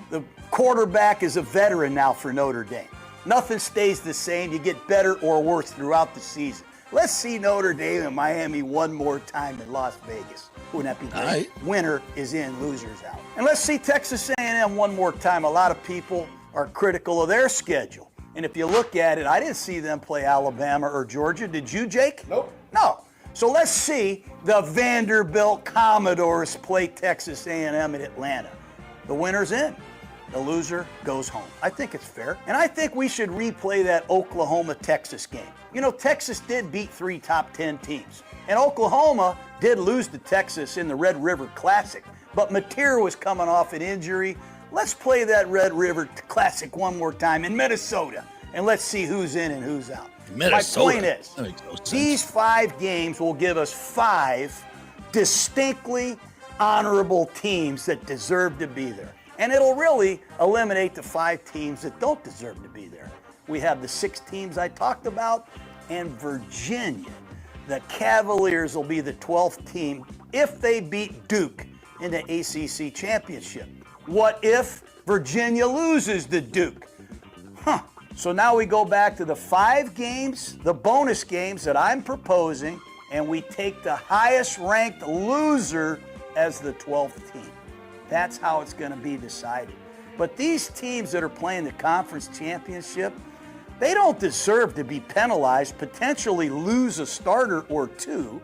The quarterback is a veteran now for Notre Dame. Nothing stays the same. You get better or worse throughout the season. Let's see Notre Dame and Miami one more time in Las Vegas. Wouldn't that be great? Right. Winner is in, losers out. And let's see Texas A&M one more time. A lot of people are critical of their schedule. And if you look at it, I didn't see them play Alabama or Georgia. Did you, Jake? Nope. No. So let's see the Vanderbilt Commodores play Texas A&M in Atlanta. The winner's in. The loser goes home. I think it's fair. And I think we should replay that Oklahoma-Texas game. You know, Texas did beat 3 top 10 teams. And Oklahoma did lose to Texas in the Red River Classic. But Mateer was coming off an injury. Let's play that Red River Classic one more time in Minnesota. And let's see who's in and who's out. Minnesota. My point is, these 5 games will give us 5 distinctly honorable teams that deserve to be there. And it'll really eliminate the 5 teams that don't deserve to be there. We have the 6 teams I talked about, and Virginia. The Cavaliers will be the 12th team if they beat Duke in the ACC championship. What if Virginia loses to Duke? So now we go back to the 5 games, the bonus games that I'm proposing, and we take the highest ranked loser as the 12th team. That's how it's going to be decided. But these teams that are playing the conference championship, they don't deserve to be penalized, potentially lose a starter or 2,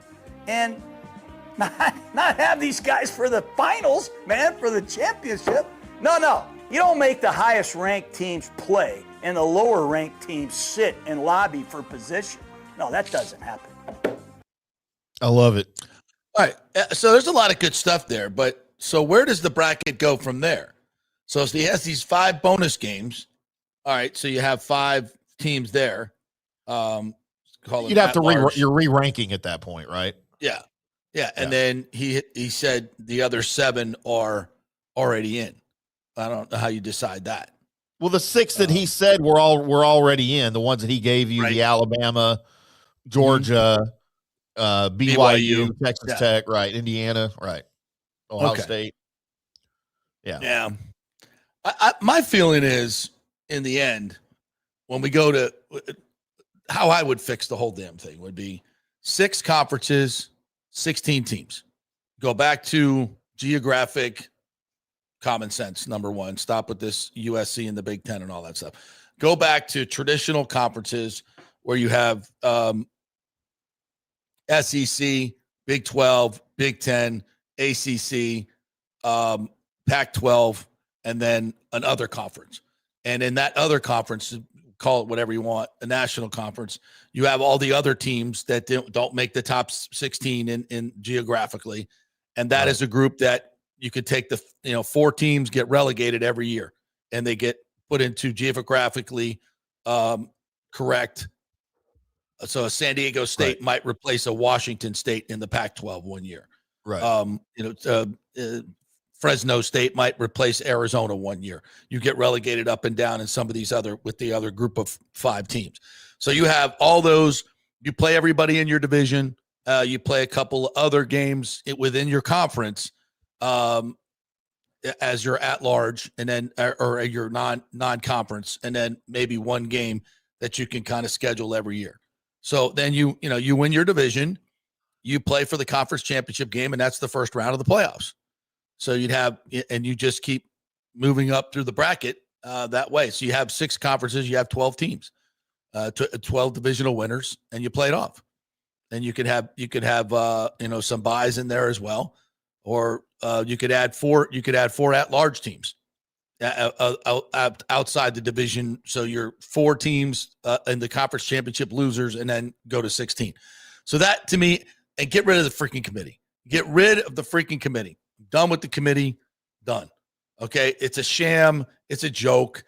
and not have these guys for the finals, man, for the championship. No. You don't make the highest ranked teams play and the lower ranked teams sit and lobby for position. No, that doesn't happen. I love it. All right. So there's a lot of good stuff there, but so where does the bracket go from there? So he has these 5 bonus games. All right. So you have 5 teams there. You'd have to you're re-ranking at that point, right? Yeah. And then he said the other 7 are already in. I don't know how you decide that. Well, the 6 that he said were already in, the ones that he gave you, the Alabama, Georgia, BYU, Texas Tech, right, Indiana, right, Ohio State. Yeah. My feeling is, in the end, when we go to how I would fix the whole damn thing would be 6 conferences, 16 teams. Go back to geographic common sense, number 1. Stop with this USC and the Big Ten and all that stuff. Go back to traditional conferences where you have SEC, Big 12, Big 10, ACC, Pac-12, and then another conference. And in that other conference, call it whatever you want, a national conference, you have all the other teams that don't make the top 16 in geographically. And that is a group that you could take 4 teams get relegated every year, and they get put into geographically correct. So a San Diego State might replace a Washington State in the Pac-12 one year. Right. Fresno State might replace Arizona one year. You get relegated up and down in some of these with the other group of 5 teams. So you have all those. You play everybody in your division. You play a couple other games within your conference as your at-large, and then or your non-conference, and then maybe one game that you can kind of schedule every year. So then you win your division, you play for the conference championship game, and that's the first round of the playoffs. So you just keep moving up through the bracket that way. So you have 6 conferences, you have 12 teams, 12 divisional winners, and you play it off. And you could have some buys in there as well, or you could add 4 at-large teams outside the division. So you're 4 teams in the conference championship losers, and then go to 16. So that, to me, and get rid of the freaking committee. Get rid of the freaking committee. Done with the committee. Done. Okay, it's a sham. It's a joke.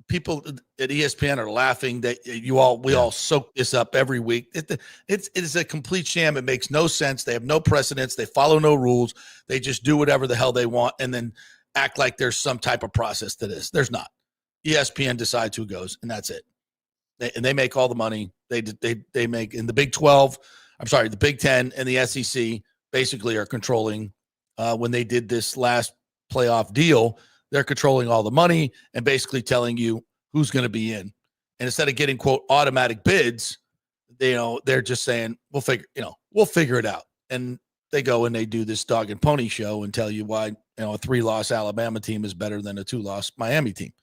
People at ESPN are laughing that we all soak this up every week. It is a complete sham. It makes no sense. They have no precedence. They follow no rules. They just do whatever the hell they want and then act like there's some type of process to this. There's not. ESPN decides who goes, and that's it. They make all the money. They make in the Big 12. I'm sorry, the Big 10 and the SEC basically are controlling. When they did this last playoff deal, they're controlling all the money and basically telling you who's going to be in. And instead of getting, quote, automatic bids, they're just saying, we'll figure it out. And they go and they do this dog and pony show and tell you why, a 3-loss Alabama team is better than a 2-loss Miami team.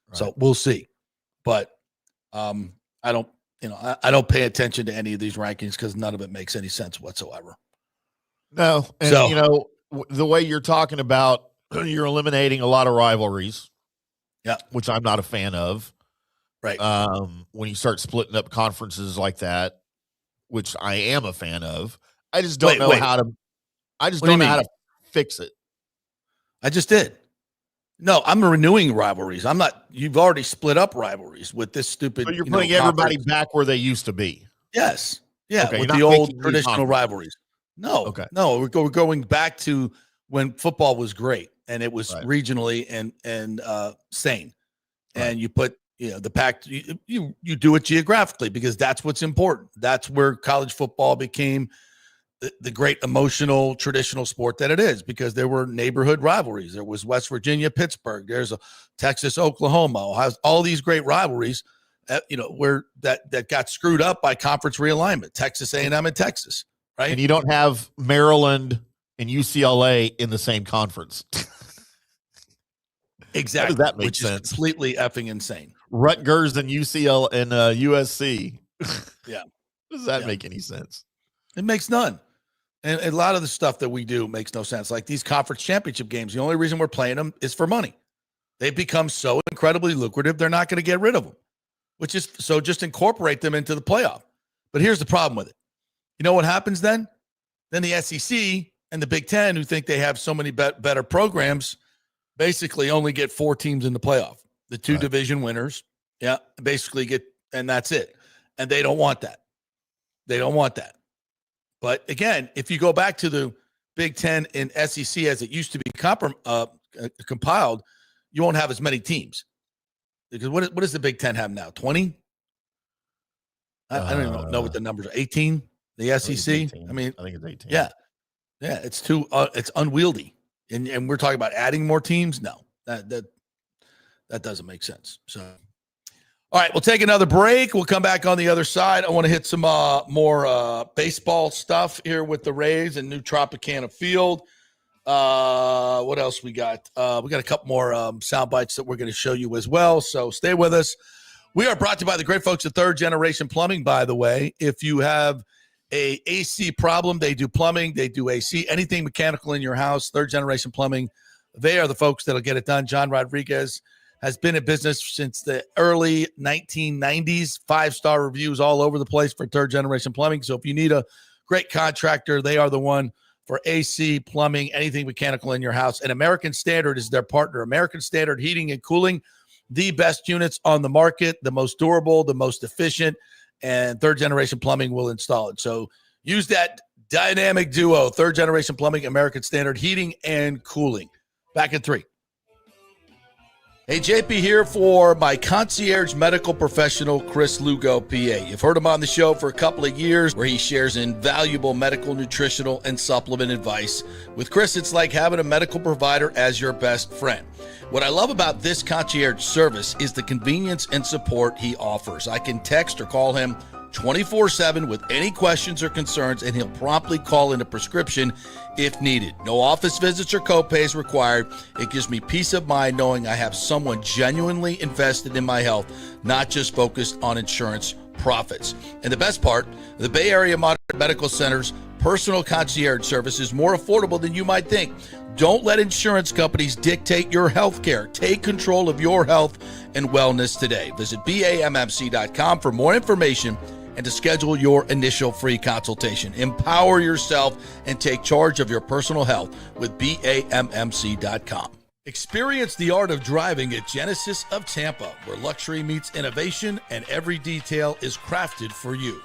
Right. So we'll see. But I don't pay attention to any of these rankings because none of it makes any sense whatsoever. No. And the way you're talking about, you're eliminating a lot of rivalries. Yeah. Which I'm not a fan of. Right. When you start splitting up conferences like that, which I am a fan of, I just don't know how to fix it. I just did. No, I'm renewing rivalries. I'm not. You've already split up rivalries with this stupid. But you're putting everybody back where they used to be. Yes. Yeah. Okay, with the old traditional rivalries. No. Okay. No, we're going back to when football was great and it was regionally and sane. Right. And you put the pack. You do it geographically because that's what's important. That's where college football became the great emotional traditional sport that it is, because there were neighborhood rivalries. There was West Virginia, Pittsburgh. There's a Texas, Oklahoma. Has all these great rivalries, where that got screwed up by conference realignment. Texas A&M and Texas, right? And you don't have Maryland and UCLA in the same conference. Exactly. How does that make which sense? Is completely effing insane. Rutgers and UCL and USC. Yeah. Does that make any sense? It makes none. And a lot of the stuff that we do makes no sense. Like these conference championship games, the only reason we're playing them is for money. They've become so incredibly lucrative, they're not going to get rid of them, which is so just incorporate them into the playoff. But here's the problem with it. You know what happens then? Then the SEC and the Big Ten, who think they have so many better programs, basically only get 4 teams in the playoff. The 2 division winners, basically get, and that's it. And they don't want that. They don't want that. But again, if you go back to the Big Ten and SEC as it used to be compiled, you won't have as many teams. Because what does the Big Ten have now? 20? I don't even know what the numbers are. 18? The SEC? I mean, I think it's 18. Yeah. Yeah, it's it's unwieldy. And we're talking about adding more teams? No. That doesn't make sense. So all right, we'll take another break. We'll come back on the other side. I want to hit some more baseball stuff here with the Rays and new Tropicana Field. What else we got? We got a couple more sound bites that we're going to show you as well. So stay with us. We are brought to you by the great folks at Third Generation Plumbing, by the way. If you have a AC problem, they do plumbing, they do AC, anything mechanical in your house. Third Generation Plumbing, They are the folks that'll get it done. John Rodriguez has been in business since the early 1990s. 5-star reviews all over the place for third generation plumbing. So if you need a great contractor, they are the one for AC, plumbing, anything mechanical in your house. And American Standard is their partner. American Standard Heating and Cooling, the best units on the market, the most durable, the most efficient, and third generation plumbing will install it. So use that dynamic duo, third generation plumbing, American Standard Heating and Cooling. Back in 3. Hey, JP here for my concierge medical professional, Chris Lugo, PA. You've heard him on the show for a couple of years where he shares invaluable medical, nutritional, and supplement advice. With Chris, it's like having a medical provider as your best friend. What I love about this concierge service is the convenience and support he offers. I can text or call him 24/7 with any questions or concerns, and he'll promptly call in a prescription if needed. No office visits or copays required. It gives me peace of mind knowing I have someone genuinely invested in my health, not just focused on insurance profits. And the best part, the Bay Area Modern Medical Center's personal concierge service is more affordable than you might think. Don't let insurance companies dictate your health care. Take control of your health and wellness today. Visit BAMMC.com for more information and to schedule your initial free consultation. Empower yourself and take charge of your personal health with BAMMC.com. Experience the art of driving at Genesis of Tampa, where luxury meets innovation and every detail is crafted for you.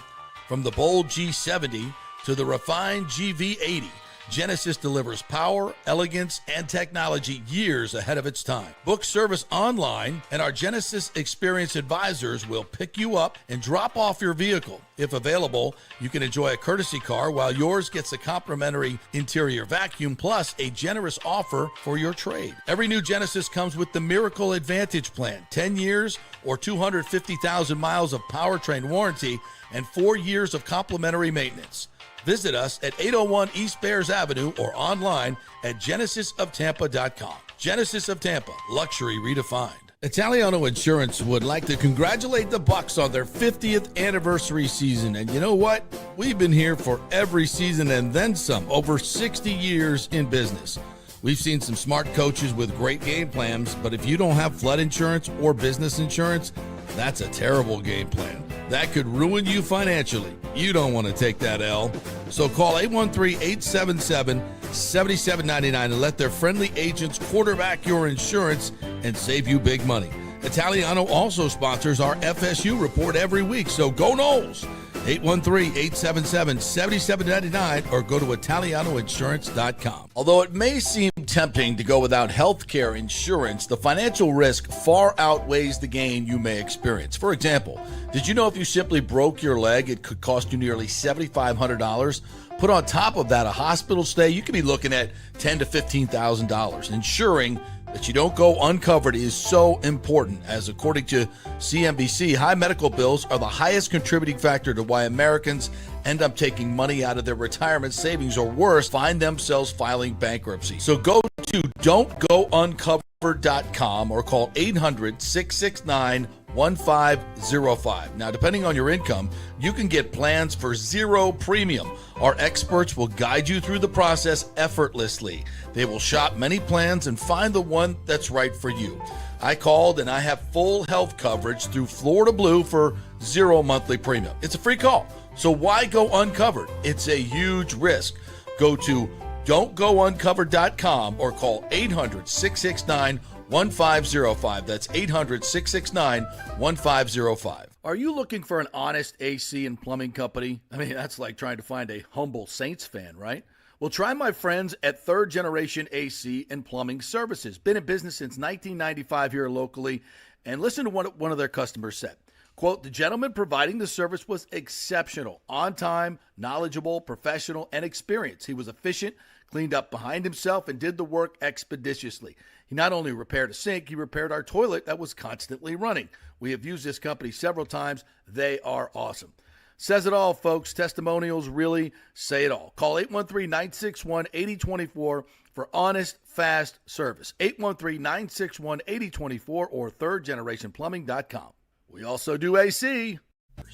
From the bold G70 to the refined GV80, Genesis delivers power, elegance, and technology years ahead of its time. Book service online, and our Genesis Experience advisors will pick you up and drop off your vehicle. If available, you can enjoy a courtesy car while yours gets a complimentary interior vacuum plus a generous offer for your trade. Every new Genesis comes with the Miracle Advantage Plan, 10 years or 250,000 miles of powertrain warranty and 4 years of complimentary maintenance. Visit us at 801 East Bears Avenue or online at genesisoftampa.com. Genesis of Tampa, luxury redefined. Italiano Insurance would like to congratulate the Bucs on their 50th anniversary season. And you know what? We've been here for every season and then some, over 60 years in business. We've seen some smart coaches with great game plans, but if you don't have flood insurance or business insurance, that's a terrible game plan. That could ruin you financially. You don't want to take that L. So call 813-877-7799 and let their friendly agents quarterback your insurance and save you big money. Italiano also sponsors our FSU report every week, so go Noles. 813-877-7799 or go to italianoinsurance.com. Although it may seem tempting to go without health care insurance, the financial risk far outweighs the gain you may experience. For example, did you know if you simply broke your leg, it could cost you nearly $7,500? Put on top of that a hospital stay, you could be looking at $10,000 to $15,000. Ensuring that you don't go uncovered is so important, as according to CNBC, high medical bills are the highest contributing factor to why Americans end up taking money out of their retirement savings, or worse, find themselves filing bankruptcy. So go to don'tgouncovered.com or call 800-669-1505. Now, depending on your income, you can get plans for zero premium. Our experts will guide you through the process effortlessly. They will shop many plans and find the one that's right for you. I called and I have full health coverage through Florida Blue for zero monthly premium. It's a free call. So why go uncovered? It's a huge risk. Go to don'tgouncovered.com or call 800-669-1505. That's 800-669-1505. Are you looking for an honest AC and plumbing company? I mean, that's like trying to find a humble Saints fan, right? Well, try my friends at Third Generation AC and Plumbing Services. Been in business since 1995 here locally. And listen to what one of their customers said. Quote, the gentleman providing the service was exceptional, on time, knowledgeable, professional, and experienced. He was efficient, cleaned up behind himself, and did the work expeditiously. He not only repaired a sink, he repaired our toilet that was constantly running. We have used this company several times. They are awesome. Says it all, folks. Testimonials really say it all. Call 813-961-8024 for honest, fast service. 813-961-8024 or thirdgenerationplumbing.com. We also do AC.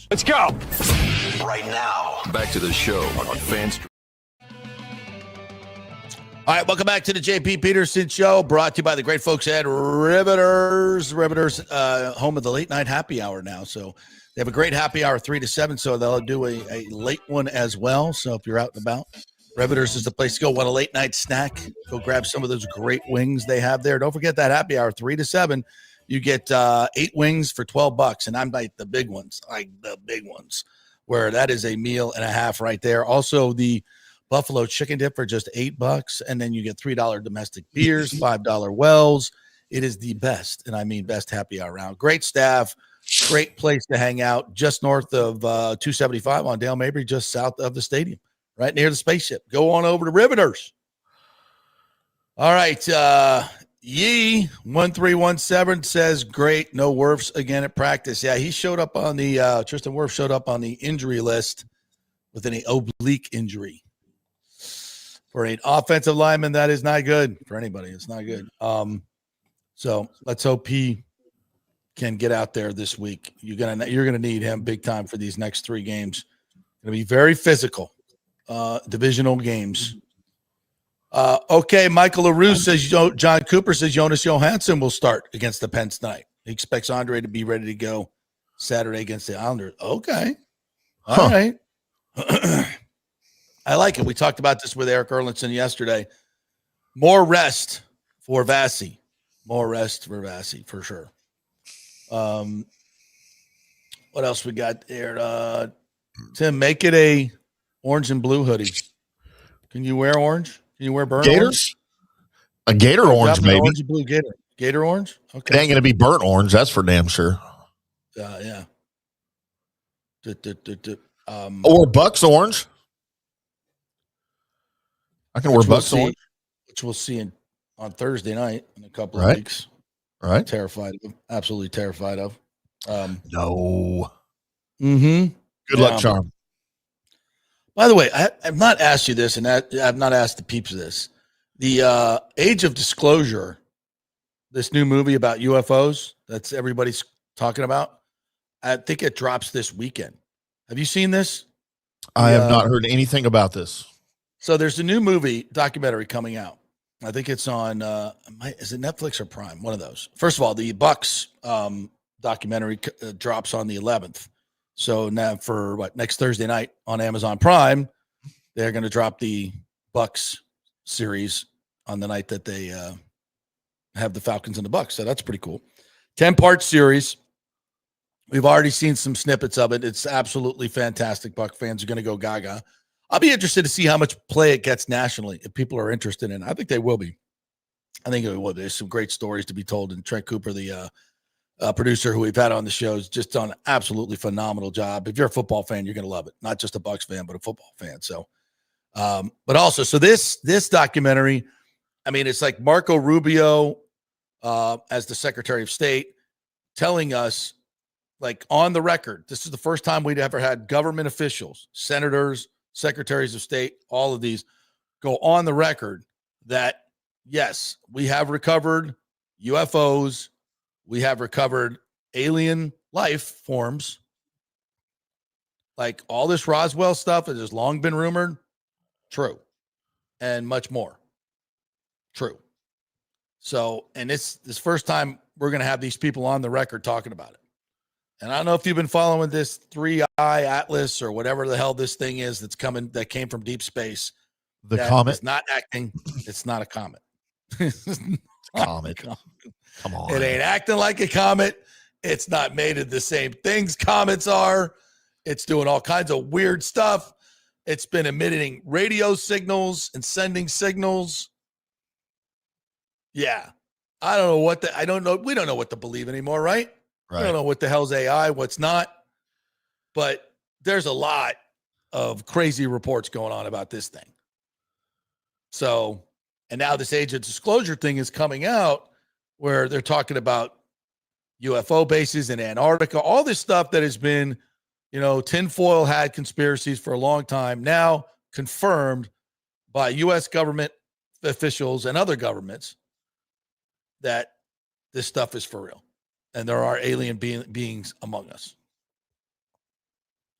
Let's go. Right now. Back to the show on FanStream. All right, welcome back to the JP Peterson Show, brought to you by the great folks at Riveters. Riveters, home of the late night happy hour now. So they have a great happy hour 3 to 7, so they'll do a late one as well. So if you're out and about, Riveters is the place to go. Want a late night snack? Go grab some of those great wings they have there. Don't forget that happy hour 3 to 7. You get 8 wings for $12, and I'm like the big ones, where that is a meal and a half right there. Also, the Buffalo chicken dip for just $8, and then you get $3 domestic beers, $5 wells. It is the best, and I mean best happy hour around. Great staff, great place to hang out, just north of 275 on Dale Mabry, just south of the stadium, right near the spaceship. Go on over to Riveters. All right, Yee 1317 says great. No Wirfs again at practice. Yeah, he showed up on the Tristan Wirfs showed up on the injury list with an oblique injury. For an offensive lineman, that is not good for anybody. It's not good. So let's hope he can get out there this week. You're gonna need him big time for these next 3 games. Going to be very physical, divisional games. Okay, Michael LaRue says John Cooper says Jonas Johansson will start against the Pens tonight. He expects Andre to be ready to go Saturday against the Islanders. Okay, all right. I like it. We talked about this with Eric Erlinson yesterday. More rest for Vassie. More rest for Vassie, for sure. What else we got there? Tim, make it a orange and blue hoodie. Can you wear orange? Can you wear burnt Gators? orange? A gator orange, maybe. Orange and blue gator. Gator orange? Okay. It ain't going to be burnt orange. That's for damn sure. Yeah. Or Bucs orange. I can wear Bucs orange. Which we'll see on Thursday night in a couple of weeks. Right. Terrified of. Absolutely terrified of. No. Mm-hmm. Good luck, Charm. By the way, I've not asked you this, and I've not asked the peeps this. The Age of Disclosure, this new movie about UFOs that's everybody's talking about, I think it drops this weekend. Have you seen this? I have not heard anything about this. So there's a new documentary coming out. I think it's on, is it Netflix or Prime? One of those. First of all, the Bucs documentary drops on the 11th. So now for next Thursday night on Amazon Prime, they're going to drop the Bucs series on the night that they have the Falcons and the Bucs. So that's pretty cool. 10-part series. We've already seen some snippets of it. It's absolutely fantastic. Buc fans are going to go gaga. I'll be interested to see how much play it gets nationally if people are interested in it. I think they will be. I think it will. There's some great stories to be told. And Trent Cooper, the producer who we've had on the show, has just done an absolutely phenomenal job. If you're a football fan, you're going to love it. Not just a Bucs fan, but a football fan. So, but also, so this documentary, I mean, it's like Marco Rubio as the Secretary of State telling us, like on the record, this is the first time we'd ever had government officials, senators, secretaries of state, all of these go on the record that, yes, we have recovered UFOs. We have recovered alien life forms. Like all this Roswell stuff that has long been rumored, true. And much more, true. So, and this first time we're going to have these people on the record talking about it. And I don't know if you've been following this 3i Atlas or whatever the hell this thing is that's coming, that came from deep space. The comet? It's not acting. It's not a comet. Comet. Come on. It ain't acting like a comet. It's not made of the same things comets are. It's doing all kinds of weird stuff. It's been emitting radio signals and sending signals. Yeah. I don't know. We don't know what to believe anymore, right? I don't know what the hell's AI, what's not. But there's a lot of crazy reports going on about this thing. So, and now this Age of Disclosure thing is coming out where they're talking about UFO bases in Antarctica, all this stuff that has been, tinfoil hat conspiracies for a long time, now confirmed by U.S. government officials and other governments that this stuff is for real. And there are alien beings among us.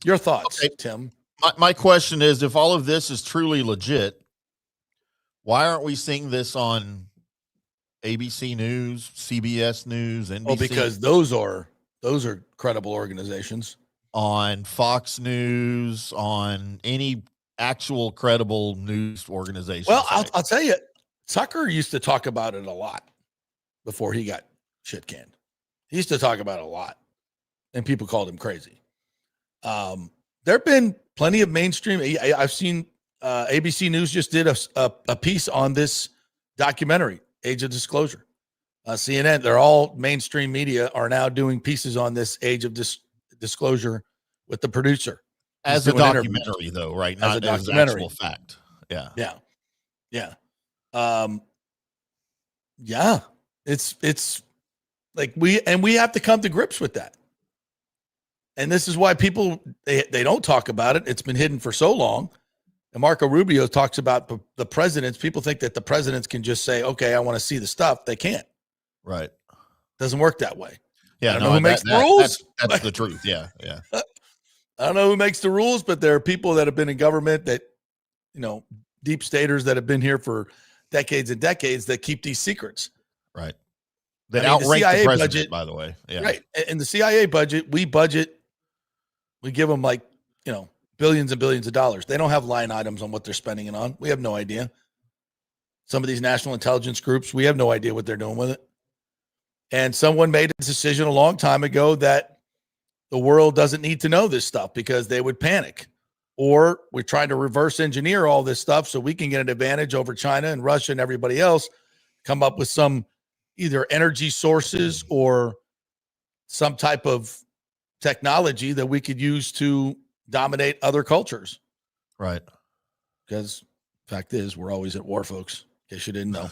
Your thoughts, okay, Tim? My question is, if all of this is truly legit, Why aren't we seeing this on ABC News, CBS News, NBC? Oh, because those are credible organizations. On Fox News, on any actual credible news organization. Well, I'll tell you, Tucker used to talk about it a lot before he got shit canned. He used to talk about it a lot, and people called him crazy. There have been plenty of mainstream. I've seen ABC News just did a piece on this documentary, Age of Disclosure. CNN, they're all mainstream media are now doing pieces on this Age of Disclosure with the producer. As a documentary, though, right? Not as an actual fact. Yeah. Yeah. Yeah. Yeah. It's like we have to come to grips with that. And this is why people, they don't talk about it. It's been hidden for so long. And Marco Rubio talks about the presidents. People think that the presidents can just say, okay, I want to see the stuff. They can't. Right. Doesn't work that way. Yeah. I don't know who makes the rules. That's the truth. Yeah. Yeah. I don't know who makes the rules, but there are people that have been in government that, deep staters that have been here for decades and decades that keep these secrets. Right. That outrank the president, budget, by the way. Yeah. Right. In the CIA budget, we give them billions and billions of dollars. They don't have line items on what they're spending it on. We have no idea. Some of these national intelligence groups, we have no idea what they're doing with it. And someone made a decision a long time ago that the world doesn't need to know this stuff because they would panic. Or we're trying to reverse engineer all this stuff so we can get an advantage over China and Russia and everybody else, come up with some either energy sources or some type of technology that we could use to dominate other cultures. Right. Because fact is, we're always at war, folks, in case you didn't know.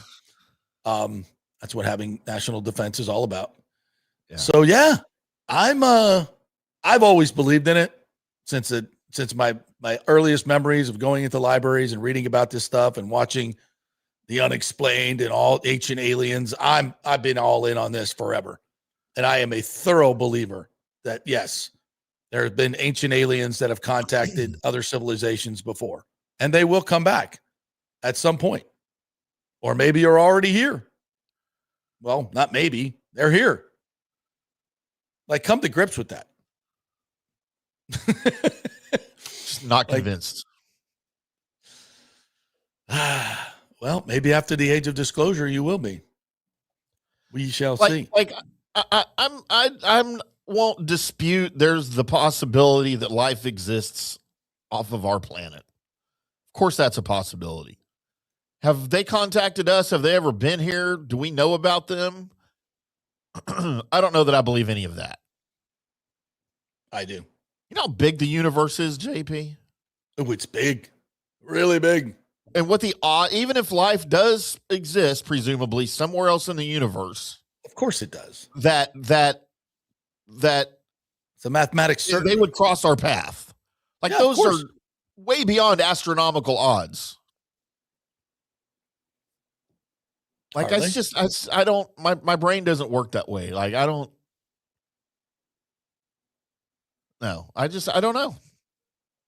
That's what having national defense is all about. Yeah. So yeah, I've always believed in it since my earliest memories of going into libraries and reading about this stuff and watching The Unexplained and all Ancient Aliens. I've been all in on this forever. And I am a thorough believer that yes, there have been ancient aliens that have contacted other civilizations before, and they will come back at some point. Or maybe you're already here. Well, not maybe, they're here. Like, come to grips with that. Just not convinced. Well, maybe after the Age of Disclosure, you will be. We shall see. I'm won't dispute there's the possibility that life exists off of our planet. Of course, that's a possibility. Have they contacted us? Have they ever been here? Do we know about them? I don't know that I believe any of that. I do. You know how big the universe is, JP? Oh, it's big. Really big. And what even if life does exist, presumably somewhere else in the universe. Of course it does. That it's a mathematics certainty. They would cross our path. Like, yeah, those are way beyond astronomical odds. Like, I don't, my brain doesn't work that way. Like, I don't know. I don't know.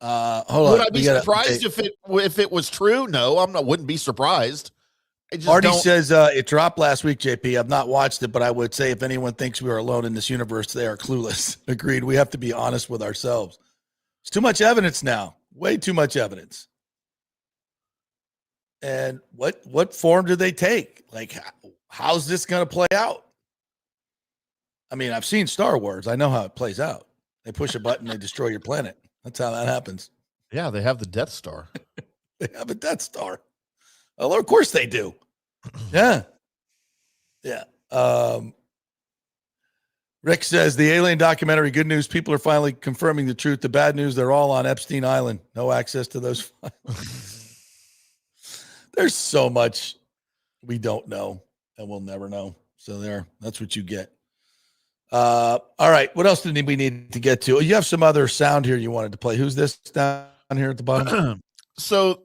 Hold on. Would I be surprised if it was true? No, wouldn't be surprised. Artie says it dropped last week, JP. I've not watched it, but I would say if anyone thinks we are alone in this universe, they are clueless. Agreed. We have to be honest with ourselves. It's too much evidence now. Way too much evidence. And what form do they take? Like, how's this going to play out? I mean, I've seen Star Wars. I know how it plays out. They push a button, they destroy your planet. That's how that happens. Yeah, they have the Death Star. They have a Death Star. Well, of course they do. Yeah. Yeah. Rick says the Alien documentary, good news, people are finally confirming the truth. The bad news, they're all on Epstein Island. No access to those files. There's so much we don't know and we'll never know. So that's what you get. All right. What else did we need to get to? Oh, you have some other sound here you wanted to play. Who's this down here at the bottom? So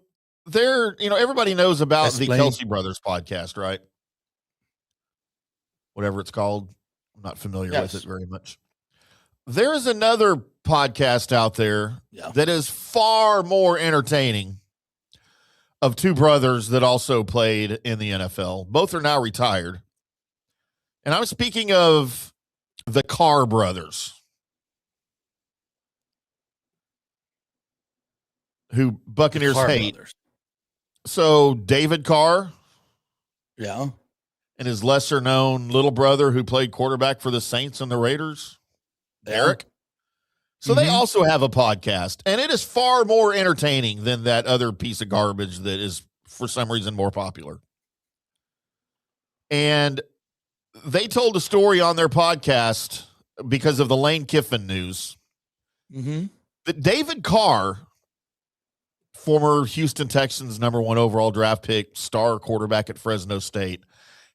everybody knows about the Kelsey Brothers podcast, right? Whatever it's called. I'm not familiar with it very much. There is another podcast out there that is far more entertaining of two brothers that also played in the NFL. Both are now retired. And I'm speaking of the Carr brothers, who Buccaneers hate. Brothers. So David Carr. Yeah. And his lesser known little brother who played quarterback for the Saints and the Raiders, Derek. So they also have a podcast, and it is far more entertaining than that other piece of garbage that is, for some reason, more popular. And they told a story on their podcast because of the Lane Kiffin news that David Carr, former Houston Texans #1 overall draft pick, star quarterback at Fresno State,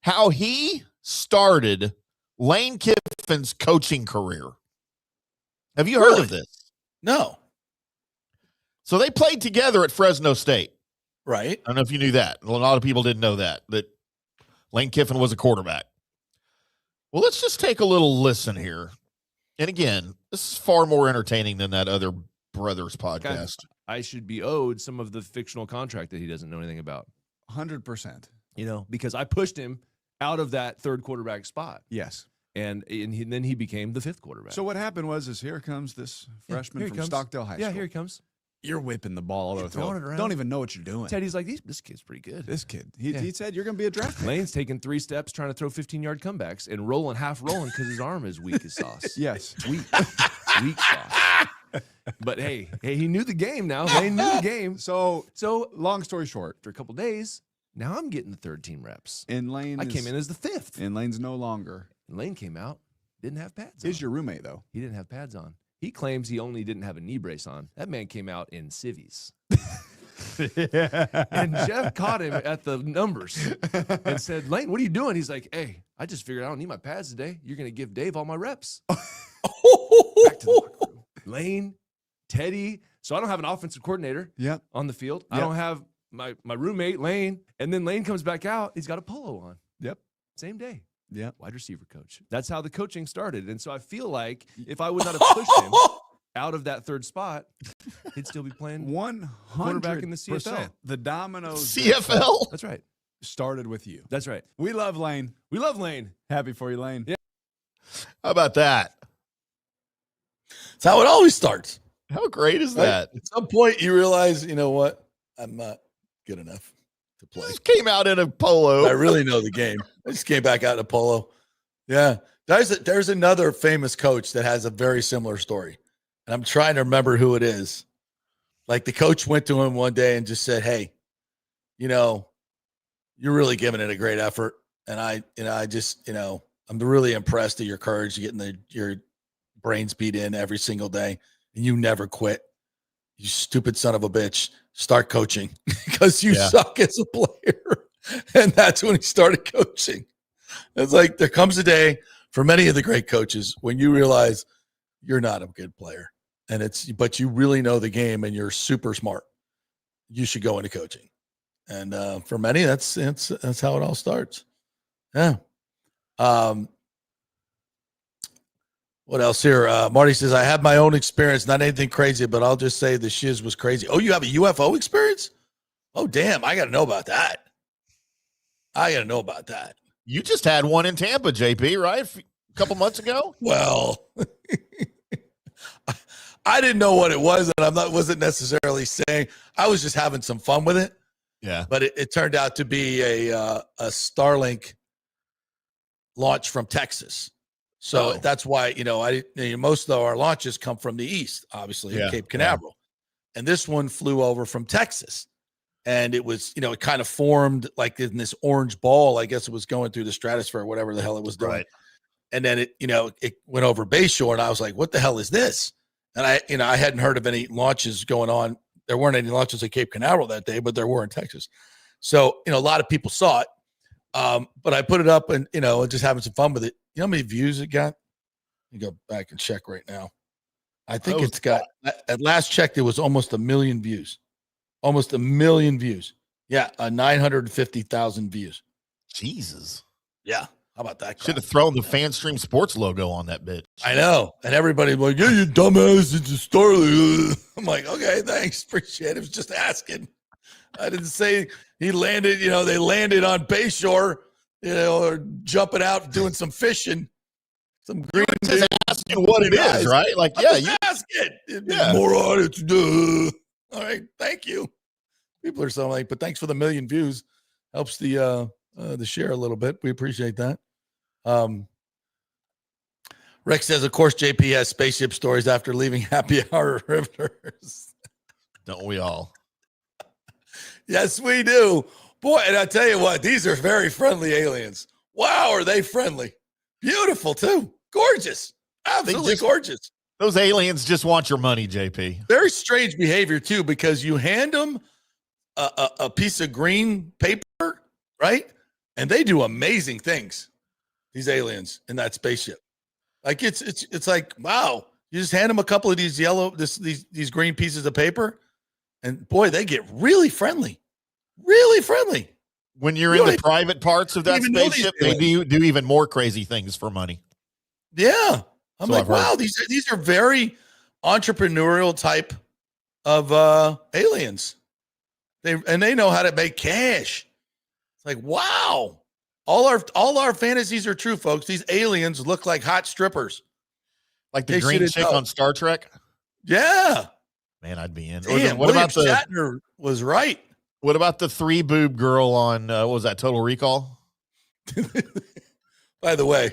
how he started Lane Kiffin's coaching career. Have you heard of this? No. So they played together at Fresno State. Right. I don't know if you knew that. A lot of people didn't know that Lane Kiffin was a quarterback. Well, let's just take a little listen here. And again, this is far more entertaining than that other brothers podcast. I should be owed some of the fictional contract that he doesn't know anything about. 100%. Because I pushed him out of that third quarterback spot. Yes. And then he became the fifth quarterback. So what happened was here comes this freshman from Stockdale High School. Yeah, here he comes. You're whipping the ball all over the throwing it around. Don't even know what you're doing. Teddy's like, this kid's pretty good. This kid. He said, you're going to be a draft pick. Lane's taking 3 steps trying to throw 15-yard comebacks and half rolling because his arm is weak as sauce. Yes. Weak sauce. But hey, he knew the game now. Lane knew the game. So long story short, after a couple days, now I'm getting the third team reps. And Lane I came in as the fifth. And Lane's no longer. And Lane came out, didn't have pads on. Is your roommate, though? He didn't have pads on. He claims he only didn't have a knee brace on. That man came out in civvies. And Jeff caught him at the numbers and said, Lane, what are you doing? He's like, hey, I just figured I don't need my pads today. You're going to give Dave all my reps. Back to the locker room. Lane, Teddy. So I don't have an offensive coordinator on the field. I don't have my roommate, Lane. And then Lane comes back out. He's got a polo on. Yep. Same day. Yeah. Wide receiver coach. That's how the coaching started. And so I feel like if I would not have pushed him out of that third spot, he'd still be playing 100% quarterback in the CFL. The dominoes. CFL? That's right. Started with you. That's right. We love Lane. We love Lane. Happy for you, Lane. Yeah. How about that? That's how it always starts. How great is that? At some point, you realize, you know what? I'm not good enough to play. Just came out in a polo. I really know the game. I just came back out in a polo. Yeah. There's another famous coach that has a very similar story. And I'm trying to remember who it is. Like the coach went to him one day and just said, hey, you're really giving it a great effort. And I just, I'm really impressed at your courage, getting your brains beat in every single day. And you never quit. You stupid son of a bitch. Start coaching because you suck as a player. And that's when he started coaching. It's like there comes a day for many of the great coaches when you realize you're not a good player. But you really know the game and you're super smart. You should go into coaching. And for many, that's how it all starts. Yeah. What else here? Marty says, I have my own experience, not anything crazy, but I'll just say the shiz was crazy. Oh, you have a UFO experience? Oh, damn. I got to know about that. You just had one in Tampa, JP, right? A couple months ago? Well, I didn't know what it was, and wasn't necessarily saying. I was just having some fun with it. Yeah. But it turned out to be a Starlink launch from Texas. So that's why, most of our launches come from the east, obviously, in Cape Canaveral. And this one flew over from Texas. And it was, it kind of formed like in this orange ball. I guess it was going through the stratosphere, whatever the hell it was doing. Right. And then it went over Bayshore, and I was like, what the hell is this? And I hadn't heard of any launches going on. There weren't any launches at Cape Canaveral that day, but there were in Texas. So, a lot of people saw it. But I put it up and, just having some fun with it. You know how many views it got? Let me go back and check right now. I think it's got, at last check, there was almost 1 million views. Almost 1 million views. Yeah, 950,000 views. Jesus. Yeah. How about that? Should have thrown the FanStream Sports logo on that bitch. I know. And everybody's like, yeah, you dumbass. It's a Starlink. I'm like, okay, thanks. Appreciate it. I was just asking. I didn't say he landed, they landed on Bayshore, or jumping out doing some fishing. Some green. Just asking what it is, right? Like, you ask it. Yeah. Moron, it's duh. All right, thank you. People are so like, but thanks for the million views. Helps the share a little bit. We appreciate that. Rex says, of course, JP has spaceship stories after leaving Happy Hour Rivers. Don't we all? Yes, we do. Boy, and I tell you what, these are very friendly aliens. Wow, are they friendly? Beautiful, too. Gorgeous. Absolutely gorgeous. Those aliens just want your money, JP. Very strange behavior, too, because you hand them a piece of green paper, right? And they do amazing things, these aliens in that spaceship. Like, it's like, wow. You just hand them a couple of these these green pieces of paper, and boy, they get really friendly. Really friendly. When you're in the private parts of that spaceship, they do even more crazy things for money. Yeah. I'm like, wow, these are very entrepreneurial type of aliens. They know how to make cash. It's like, wow. All our fantasies are true, folks. These aliens look like hot strippers. Like the green chick on Star Trek? Yeah. Man, I'd be in. Damn, what about Shatner was right. What about the 3-boob girl on, what was that, Total Recall? By the way,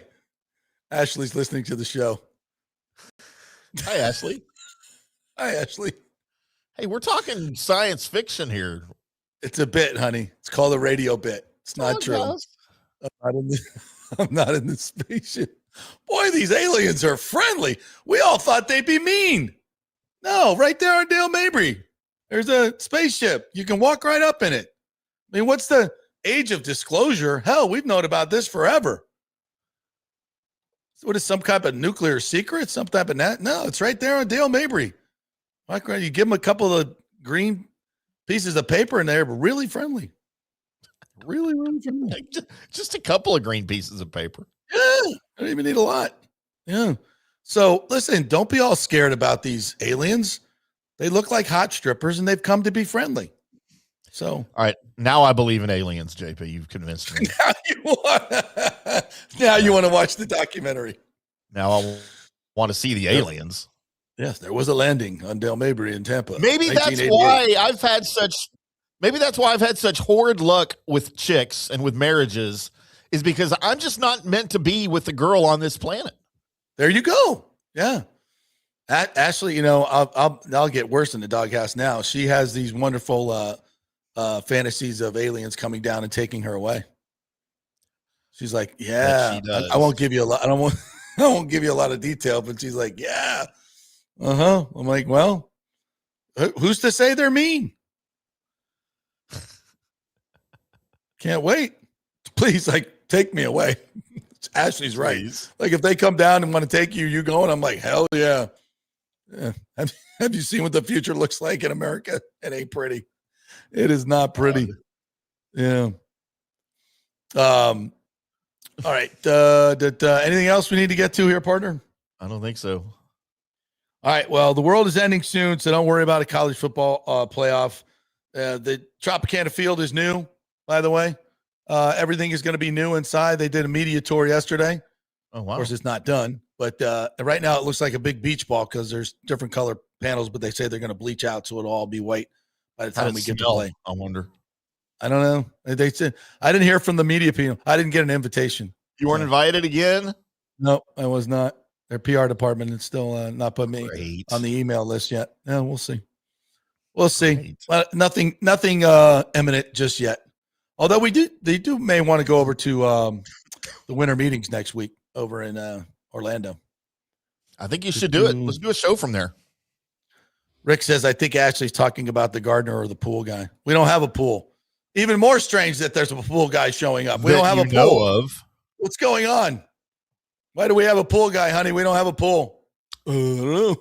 Ashley's listening to the show. Hi, Ashley. Hi, Ashley. Hey, we're talking science fiction here. It's a bit, honey. It's called a radio bit. It's not true. I'm not in the spaceship. Boy, these aliens are friendly. We all thought they'd be mean. No, right there on Dale Mabry. There's a spaceship. You can walk right up in it. I mean, what's the age of disclosure? Hell, we've known about this forever. What is some type of nuclear secret? Some type of No, it's right there on Dale Mabry. You give them a couple of green pieces of paper and they're really friendly. Really, really friendly. Just a couple of green pieces of paper. Yeah, I don't even need a lot. Yeah. So listen, don't be all scared about these aliens. They look like hot strippers and they've come to be friendly. So, all right. Now I believe in aliens, JP. You've convinced me. Now you want to watch the documentary. Now I want to see the aliens. Yes, there was a landing on Dale Mabry in Tampa. Maybe that's why I've had such horrid luck with chicks and with marriages, is because I'm just not meant to be with the girl on this planet. There you go. Yeah. Ashley, I'll get worse in the doghouse now. She has these wonderful fantasies of aliens coming down and taking her away. She's like, yeah, I won't give you a lot. I won't give you a lot of detail, but she's like, yeah. I'm like, well, who's to say they're mean? Can't wait. Please, take me away. Ashley's right. Please. Like, if they come down and want to take you, you going? I'm like, hell yeah. Have you seen what the future looks like in America? It ain't pretty. It is not pretty. Yeah. All right. Anything else we need to get to here, partner? I don't think so. All right. Well, the world is ending soon, so don't worry about a college football playoff. The Tropicana Field is new, by the way. Everything is going to be new inside. They did a media tour yesterday. Oh, wow. Of course, it's not done. But right now it looks like a big beach ball because there's different color panels, but they say they're going to bleach out so it'll all be white by the time we get to play. I wonder. I don't know. They said I didn't hear from the media people. I didn't get an invitation. You weren't invited again? No, I was not. Their PR department is still not put me on the email list yet. Yeah, we'll see. We'll see. Nothing imminent just yet. Although they may want to go over to the winter meetings next week over in Orlando. I think you should do it. Let's do a show from there. Rick says, I think Ashley's talking about the gardener or the pool guy. We don't have a pool. Even more strange that there's a pool guy showing up. We don't have a pool. What's going on? Why do we have a pool guy, honey? We don't have a pool. I don't know.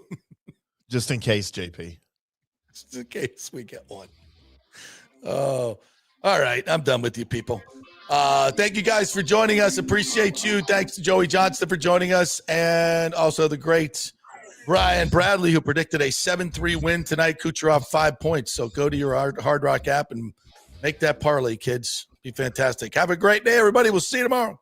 Just in case, JP. Just in case we get one. Oh, all right. I'm done with you people. Thank you guys for joining us. Appreciate you. Thanks to Joey Johnston for joining us, and also the great Brian Bradley, who predicted a 7-3 win tonight. Kucherov 5 points. So go to your Hard Rock app and make that parlay, kids. Be fantastic. Have a great day, everybody. We'll see you tomorrow.